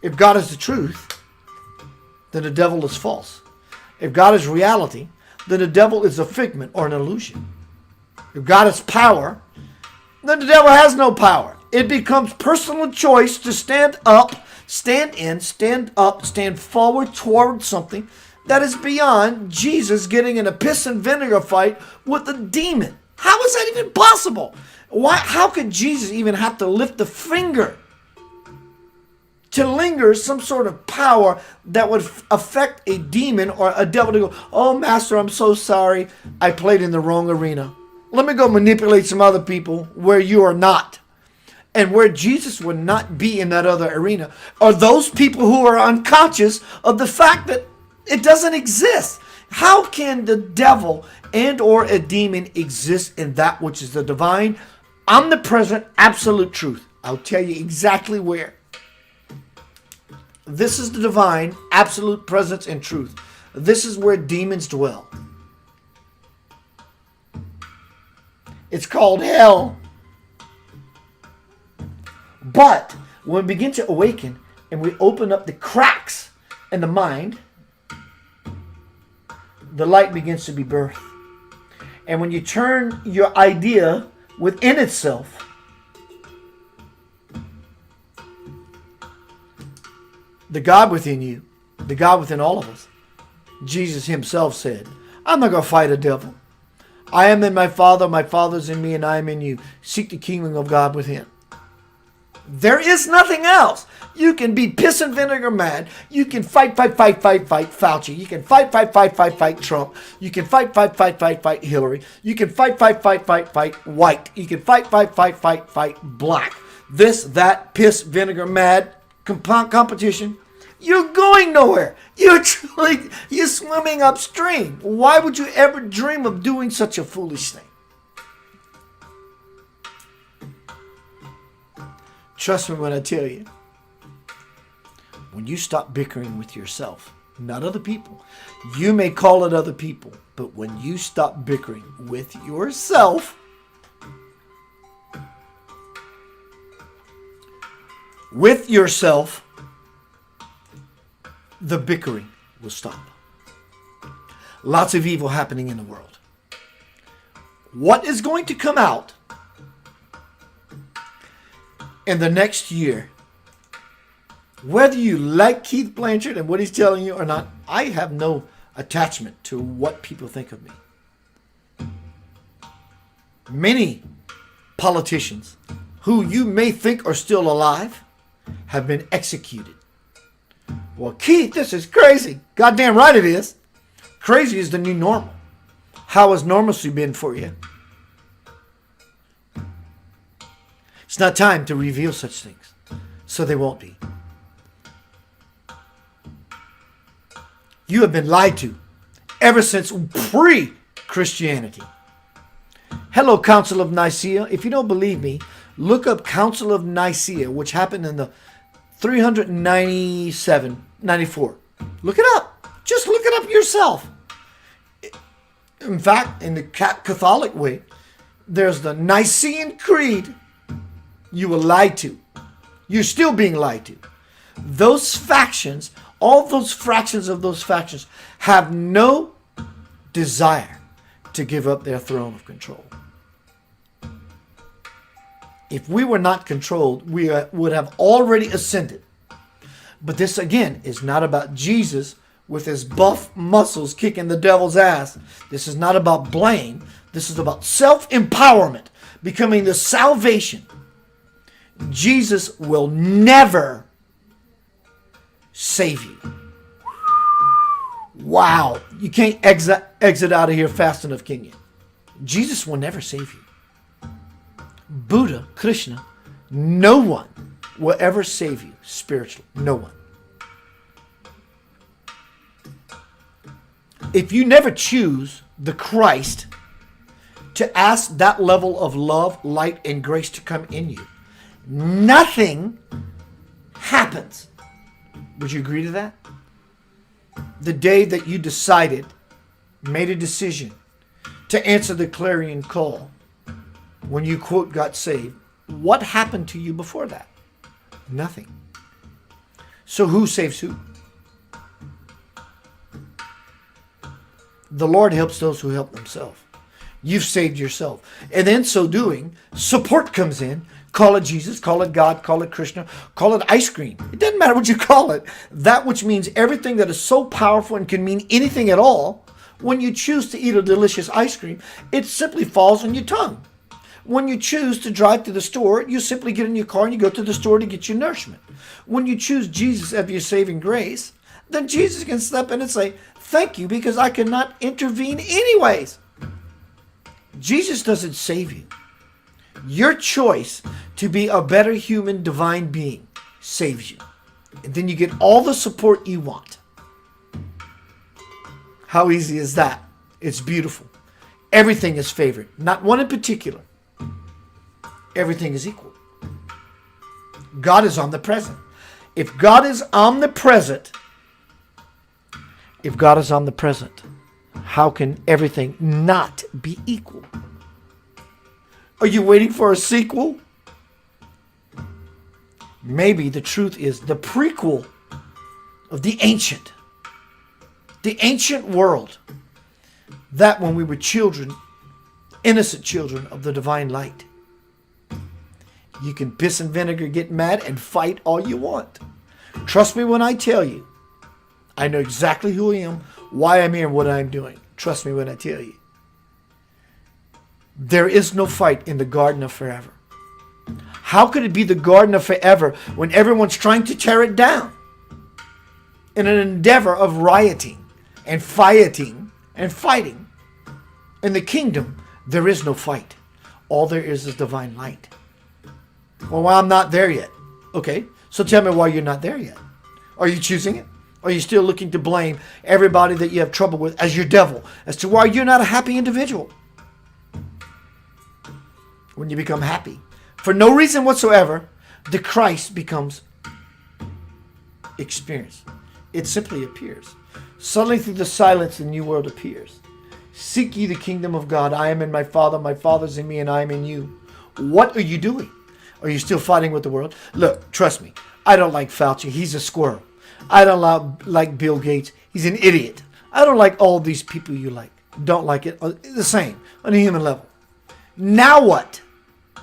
If God is the truth, then the devil is false. If God is reality, then the devil is a figment or an illusion. If God is power, then the devil has no power. It becomes personal choice to stand up, stand in, stand up, stand forward toward something that is beyond Jesus getting in a piss and vinegar fight with a demon. How is that even possible? Why? How could Jesus even have to lift a finger to linger some sort of power that would affect a demon or a devil to go, oh, Master, I'm so sorry. I played in the wrong arena. Let me go manipulate some other people where you are not. And where Jesus would not be in that other arena are those people who are unconscious of the fact that it doesn't exist. How can the devil and or a demon exist in that which is the divine, omnipresent, absolute truth? I'll tell you exactly where. This is the divine, absolute presence and truth. This is where demons dwell. It's called hell. But when we begin to awaken and we open up the cracks in the mind, the light begins to be birthed. And when you turn your idea within itself, the God within you, the God within all of us, Jesus himself said, I'm not going to fight a devil. I am in my Father's in me, and I am in you. Seek the kingdom of God within. There is nothing else. You can be piss and vinegar mad. You can fight Fauci. You can fight Trump. You can fight Hillary. You can fight white. You can fight black. This, that, piss, vinegar mad competition. You're going nowhere. You're swimming upstream. Why would you ever dream of doing such a foolish thing? Trust me when I tell you, when you stop bickering with yourself, not other people, you may call it other people, but when you stop bickering with yourself, the bickering will stop. Lots of evil happening in the world. What is going to come out in the next year, whether you like Keith Blanchard and what he's telling you or not, I have no attachment to what people think of me. Many politicians who you may think are still alive have been executed. Well, Keith, this is crazy. Goddamn right it is. Crazy is the new normal. How has normalcy been for you? It's not time to reveal such things, so they won't be. You have been lied to ever since pre-Christianity. Hello, Council of Nicaea. If you don't believe me, Look up Council of Nicaea, which happened in the 394. Look it up. Just look it up yourself. In fact, in the Catholic way, there's the Nicene Creed. You were lied to. You're still being lied to. Those factions, all those fractions of those factions, have no desire to give up their throne of control. If we were not controlled, we would have already ascended. But this, again, is not about Jesus with his buff muscles kicking the devil's ass. This is not about blame. This is about self-empowerment, becoming the salvation. Jesus will never save you. Wow. You can't exit out of here fast enough, can you? Jesus will never save you. Buddha, Krishna, no one will ever save you spiritually. No one. If you never choose the Christ to ask that level of love, light, and grace to come in you, nothing happens. Would you agree to that? The day that you decided, made a decision to answer the clarion call, when you, quote, got saved, what happened to you before that? Nothing. So who saves who? The Lord helps those who help themselves. You've saved yourself. And in so doing, support comes in. Call it Jesus, call it God, call it Krishna, call it ice cream. It doesn't matter what you call it. That which means everything that is so powerful and can mean anything at all, when you choose to eat a delicious ice cream, it simply falls on your tongue. When you choose to drive to the store, you simply get in your car and you go to the store to get your nourishment. When you choose Jesus as your saving grace, then Jesus can step in and say, thank you, because I cannot intervene anyways. Jesus doesn't save you. Your choice to be a better human divine being saves you. And then you get all the support you want. How easy is that? It's beautiful. Everything is favored. Not one in particular. Everything is equal. God is omnipresent. If God is omnipresent, how can everything not be equal? Are you waiting for a sequel? Maybe the truth is the prequel of the ancient world. That when we were children, innocent children of the divine light. You can piss and vinegar, get mad, and fight all you want. Trust me when I tell you. I know exactly who I am, why I'm here, and what I'm doing. Trust me when I tell you. There is no fight in the Garden of Forever. How could it be the Garden of Forever when everyone's trying to tear it down? In an endeavor of rioting and fighting and fighting. In the kingdom, there is no fight. All there is divine light. Well, I'm not there yet. Okay, so tell me why you're not there yet. Are you choosing it? Are you still looking to blame everybody that you have trouble with as your devil, as to why you're not a happy individual? When you become happy, for no reason whatsoever, the Christ becomes experienced. It simply appears. Suddenly through the silence, the new world appears. Seek ye the kingdom of God. I am in my Father's in me, and I am in you. What are you doing? Are you still fighting with the world? Look, trust me. I don't like Fauci. He's a squirrel. I don't like Bill Gates. He's an idiot. I don't like all these people you like. Don't like it. The same on a human level. Now what?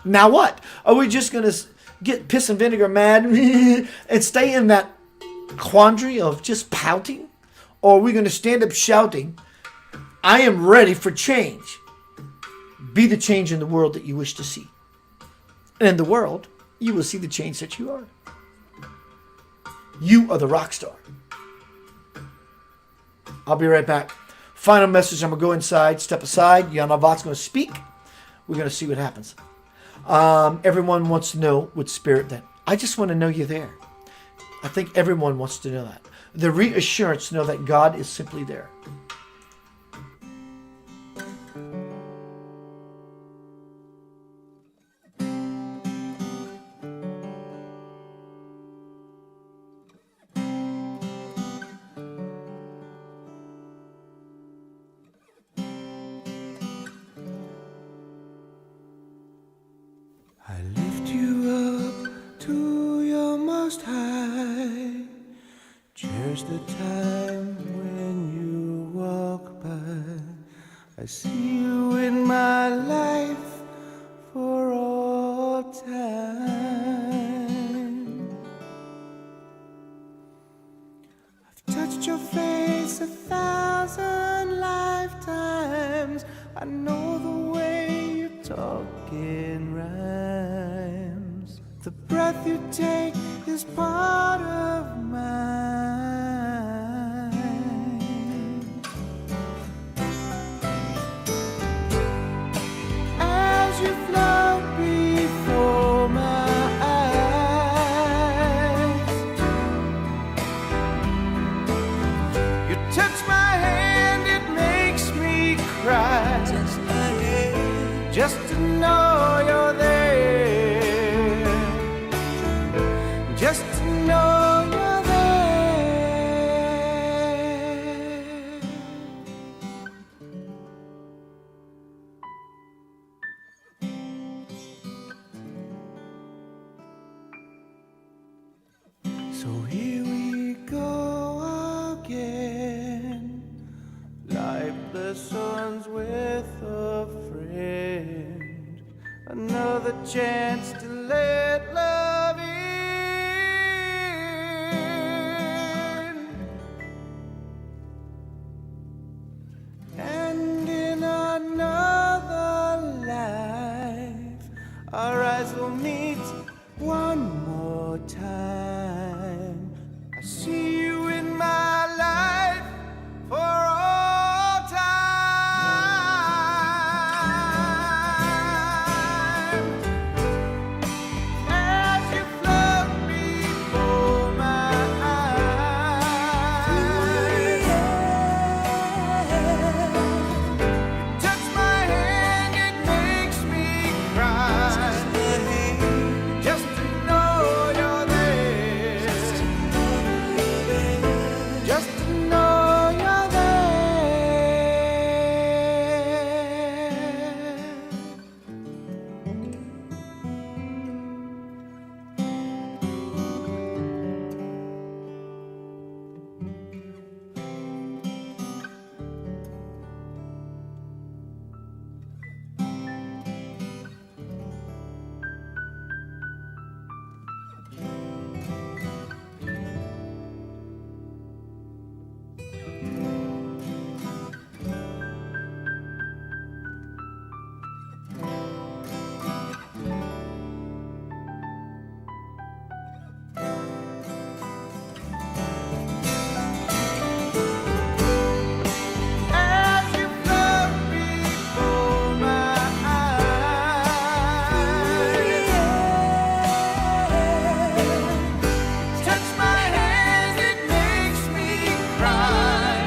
Now what? Are we just going to get piss and vinegar mad and stay in that quandary of just pouting? Or are we going to stand up shouting, I am ready for change? Be the change in the world that you wish to see. And in the world, you will see the change that you are. You are the rock star. I'll be right back. Final message. I'm going to go inside, step aside. Yanavat's going to speak. We're going to see what happens. Everyone wants to know with spirit that I just want to know you're there. I think everyone wants to know that. The reassurance to know that God is simply there. There's the time when you walk by, I see you in my life for all time. I've touched your face 1,000 lifetimes. I know the way you talk in rhymes. The breath you take is part of mine. As you float before my eyes, you touch my hand, it makes me cry. Touch my hand, just to know you're there. Just to know you're there. So here we go again, life lessons with a friend. Another chance to let love in. And in another life, our eyes will meet one more time. I see you in my life for all time. As you float before my eyes, touch my hand, it makes me cry. Just to know you're there. Just to know you're there. As you float before my eyes, touch my hand, it makes me cry.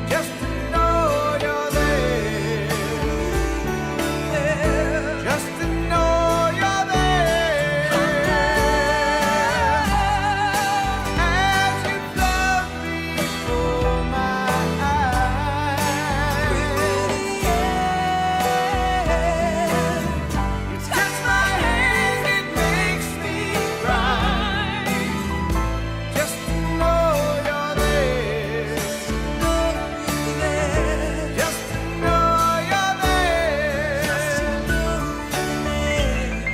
Just to know you're there. Just to know you're there. As you float before my eyes, you touch my hand, it makes me cry. Just to know you're there. Just to know you're there.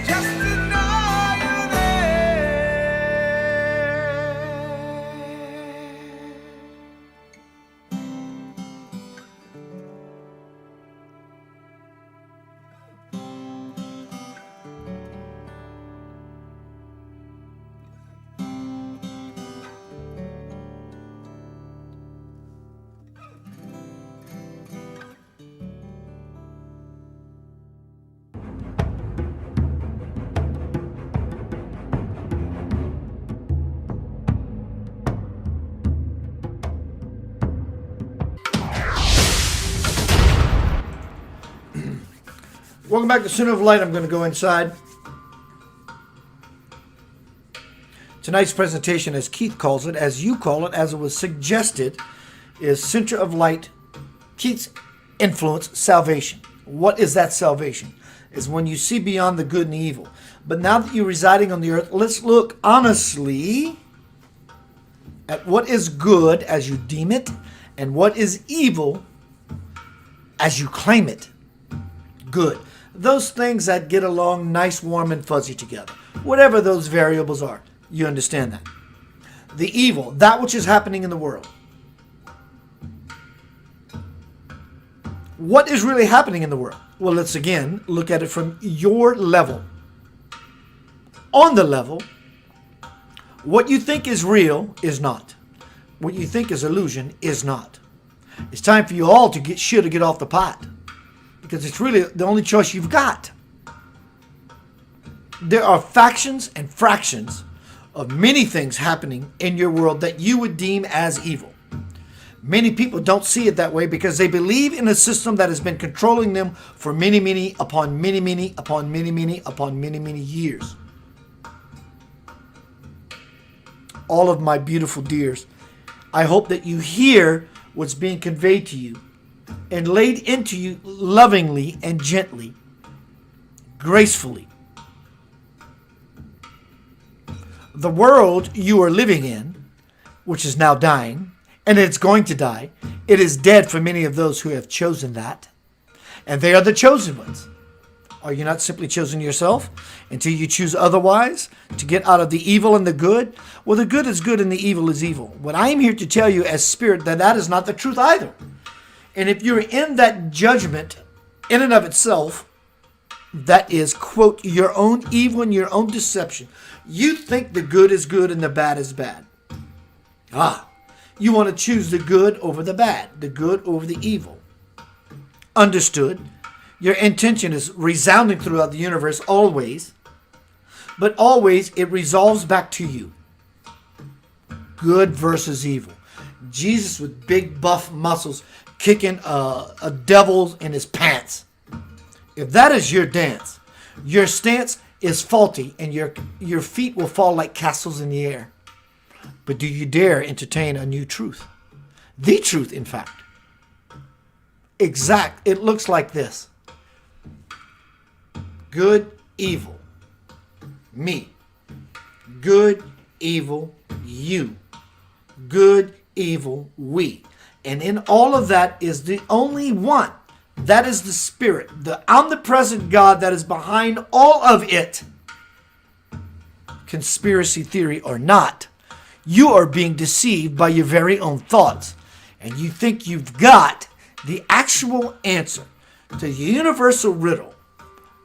Just to know you're Welcome back to Center of Light. I'm going to go inside. Tonight's presentation, as Keith calls it, as you call it, as it was suggested, is Center of Light, Keith's influence, salvation. What is that salvation? Is when you see beyond the good and the evil. But now that you're residing on the earth, let's look honestly at what is good as you deem it, and what is evil as you claim it good. Those things that get along nice, warm, and fuzzy together. Whatever those variables are. You understand that. The evil, that which is happening in the world. What is really happening in the world? Well, let's again look at it from your level. On the level, what you think is real is not. What you think is illusion is not. It's time for you all to get off the pot. Because it's really the only choice you've got. There are factions and fractions of many things happening in your world that you would deem as evil. Many people don't see it that way because they believe in a system that has been controlling them for many, many, upon many, many, upon many, many, upon many, many years. All of my beautiful dears, I hope that you hear what's being conveyed to you and laid into you lovingly and gently, gracefully. The world you are living in, which is now dying, and it's going to die, it is dead for many of those who have chosen that. And they are the chosen ones. Are you not simply chosen yourself until you choose otherwise to get out of the evil and the good? Well, the good is good and the evil is evil. What I am here to tell you as spirit, that is not the truth either. And if you're in that judgment in and of itself, that is, quote, your own evil and your own deception. You think the good is good and the bad is bad. You want to choose the good over the bad, the good over the evil. Understood. Your intention is resounding throughout the universe always, but always it resolves back to you. Good versus evil. Jesus with big buff muscles kicking a devil in his pants. If that is your dance, your stance is faulty and your feet will fall like castles in the air. But do you dare entertain a new truth? The truth, in fact. It looks like this. Good, evil, me. Good, evil, you. Good, evil, we. And in all of that is the only one. That is the Spirit, the omnipresent God that is behind all of it. Conspiracy theory or not, you are being deceived by your very own thoughts. And you think you've got the actual answer to the universal riddle.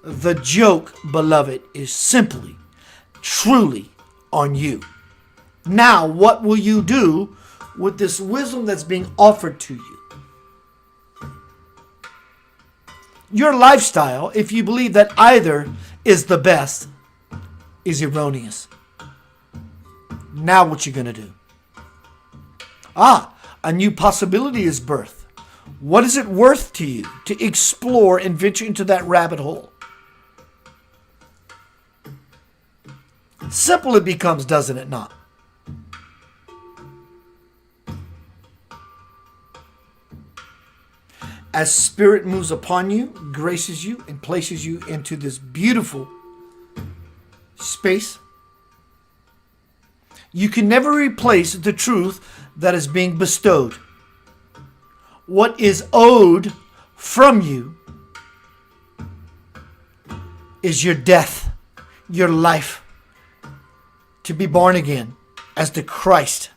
The joke, beloved, is simply, truly on you. Now, what will you do with this wisdom that's being offered to you? Your lifestyle, if you believe that either is the best, is erroneous. Now what you going to do? A new possibility is birthed. What is it worth to you to explore and venture into that rabbit hole? Simple it becomes, doesn't it not? As Spirit moves upon you, graces you, and places you into this beautiful space, you can never replace the truth that is being bestowed. What is owed from you is your death, your life, to be born again as the Christ,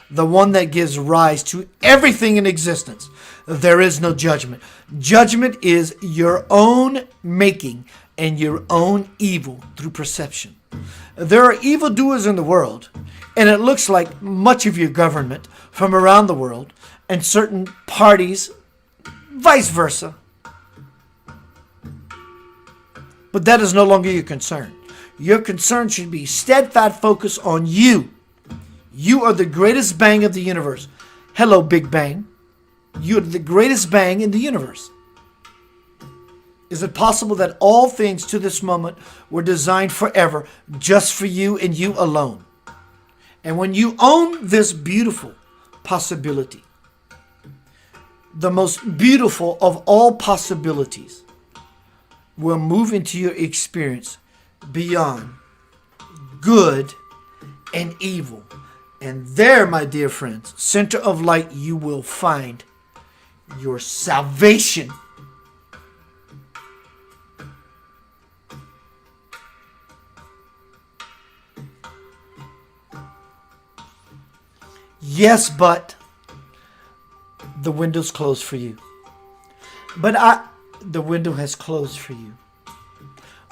the one that gives rise to everything in existence. There is no judgment. Judgment is your own making and your own evil through perception. There are evildoers in the world, and it looks like much of your government from around the world and certain parties, vice versa. But that is no longer your concern. Your concern should be steadfast focus on you. You are the greatest bang of the universe. Hello, Big Bang. You are the greatest bang in the universe. Is it possible that all things to this moment were designed forever just for you and you alone? And when you own this beautiful possibility, the most beautiful of all possibilities will move into your experience beyond good and evil. And there, my dear friends, center of light, you will find your salvation. Yes, but the window's closed for you. The window has closed for you.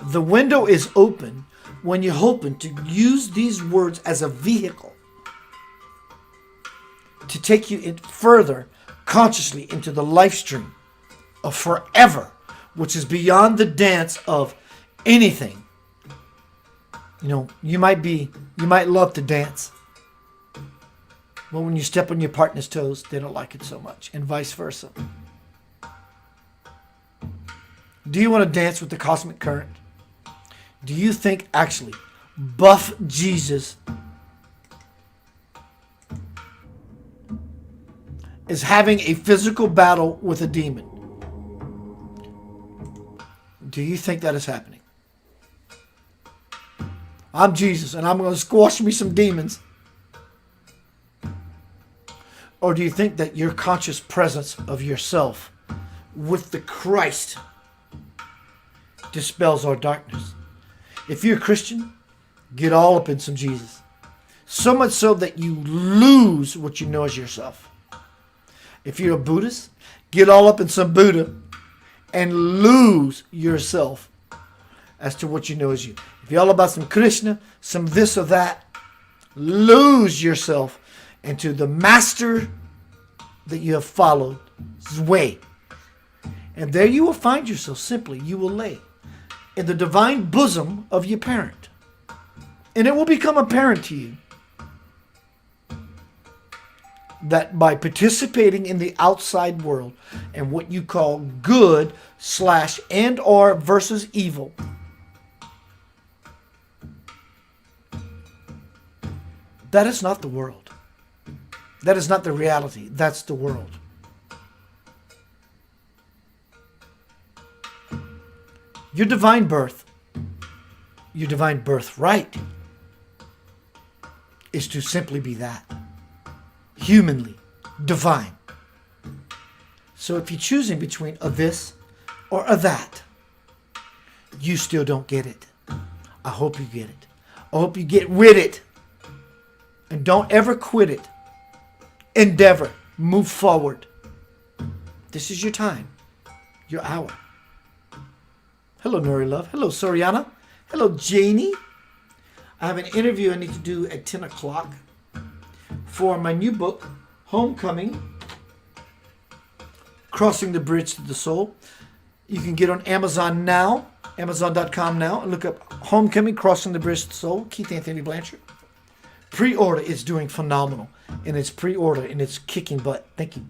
The window is open when you're hoping to use these words as a vehicle to take you in further consciously into the life stream of forever, which is beyond the dance of anything. You know, you might love to dance, but when you step on your partner's toes, they don't like it so much, and vice versa. Do you want to dance with the cosmic current? Do you think actually buff Jesus is having a physical battle with a demon? Do you think that is happening? I'm Jesus and I'm going to squash me some demons. Or do you think that your conscious presence of yourself with the Christ dispels our darkness? If you're a Christian, get all up in some Jesus. So much so that you lose what you know as yourself. If you're a Buddhist, get all up in some Buddha and lose yourself as to what you know as you. If you're all about some Krishna, some this or that, lose yourself into the master that you have followed way. And there you will find yourself simply, you will lay in the divine bosom of your parent. And it will become apparent to you that by participating in the outside world and what you call good / and or versus evil, that is not the world. That is not the reality. That's the world. Your divine birth, your divine birthright is to simply be that. Humanly, divine. So if you're choosing between a this or a that, you still don't get it. I hope you get it. I hope you get with it. And don't ever quit it. Endeavor. Move forward. This is your time. Your hour. Hello, Nori Love. Hello, Soriana. Hello, Janie. I have an interview I need to do at 10 o'clock for my new book, Homecoming, Crossing the Bridge to the Soul. You can get on Amazon now, amzn.to now, and look up Homecoming, Crossing the Bridge to the Soul, Keith Anthony Blanchard. Pre-order is doing phenomenal, and it's pre-order, and it's kicking butt. Thank you.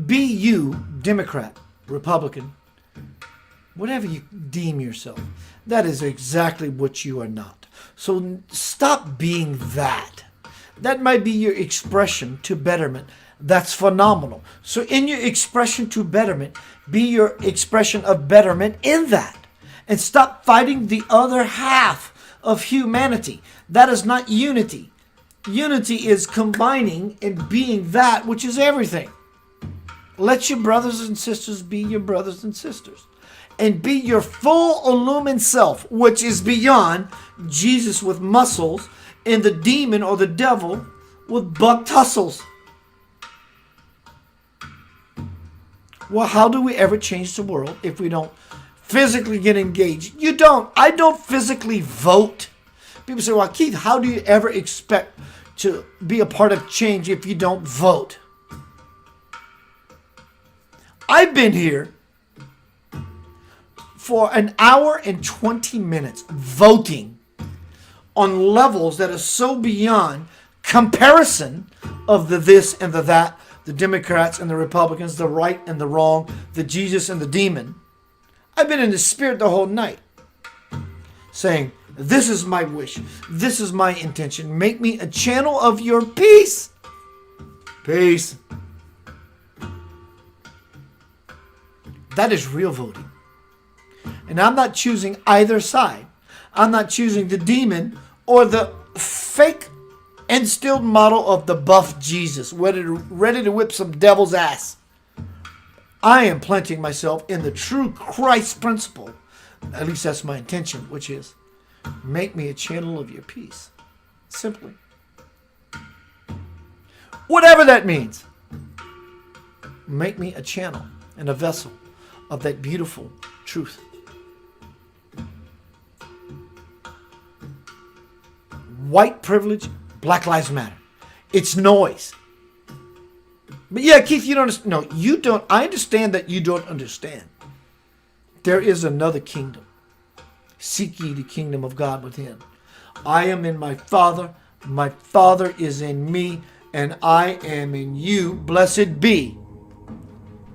Be you, Democrat, Republican, whatever you deem yourself. That is exactly what you are not. So stop being that. That might be your expression to betterment. That's phenomenal. So in your expression to betterment, be your expression of betterment in that. And stop fighting the other half of humanity. That is not unity. Unity is combining and being that which is everything. Let your brothers and sisters be your brothers and sisters. And be your full illumined self, which is beyond Jesus with muscles and the demon or the devil with buck tussles. Well, how do we ever change the world if we don't physically get engaged? You don't. I don't physically vote. People say, well, Keith, how do you ever expect to be a part of change if you don't vote? I've been here for an hour and 20 minutes voting on levels that are so beyond comparison of the this and the that, the Democrats and the Republicans, the right and the wrong, the Jesus and the demon. I've been in the spirit the whole night saying, this is my wish. This is my intention. Make me a channel of your peace. Peace. That is real voting. And I'm not choosing either side. I'm not choosing the demon or the fake instilled model of the buff Jesus, ready to whip some devil's ass. I am planting myself in the true Christ principle. At least that's my intention, which is make me a channel of your peace. Simply. Whatever that means. Make me a channel and a vessel of that beautiful truth. White privilege, Black Lives Matter. It's noise. But yeah, Keith, you don't understand. No, you don't. I understand that you don't understand. There is another kingdom. Seek ye the kingdom of God within. I am in my Father. My Father is in me. And I am in you. Blessed be.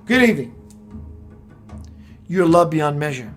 Good evening. You're loved beyond measure.